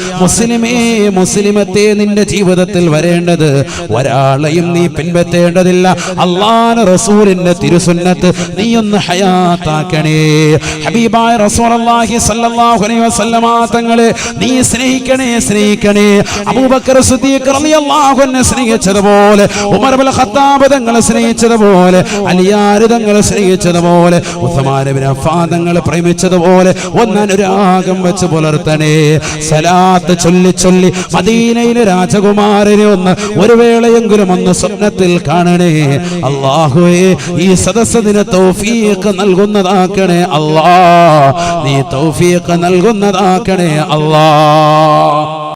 മുസ്ലിമത്തെ നിന്റെ ജീവിതത്തിൽ വരേണ്ടത്. ഒരാളെയും നീ പിൻപറ്റേണ്ടതില്ല. അല്ലാഹുവിന്റെ റസൂലിന്റെ തിരുസുന്നത്ത് നീ ഒന്ന് ഹയാത്താക്കണേ. ഹബീബായ റസൂലുള്ളാഹി സ്വല്ലല്ലാഹു അലൈഹി വസല്ലമ തങ്ങളെ നീ സ്നേഹിക്കണേ. അബൂബക്കർ സിദ്ദീഖ് റളിയല്ലാഹു അൻഹു സ്നേഹിച്ചതുപോലെ, ഉമർ ഇബ്നുൽ ഖത്താബ് തങ്ങളെ സ്നേഹിച്ചതുപോലെ, അലിയാർ തങ്ങളെ സ്നേഹിച്ചതുപോലെ, ഉസ്മാൻ ഇബ്നു അഫ്ഫാൻ തങ്ങളെ പ്രേമിച്ചതുപോലെ ഒന്ന് അനുരാഗം വെച്ച് പുലർത്തണേ. സലാത്ത് ചൊല്ലി മദീനയിലെ രാജകുമാരനെ ഒന്ന് ഒരു വേളയെങ്കിലും ഒന്ന് സ്വപ്നത്തിൽ കാണണേ. അല്ലാഹുവേ ഈ സദസ്സിന് തൗഫീഖ് നൽകുന്നതാക്കണേ അല്ലാഹ്, നീ തൗഫീഖ് നൽകുന്നതാക്കണേ അല്ലാഹ്.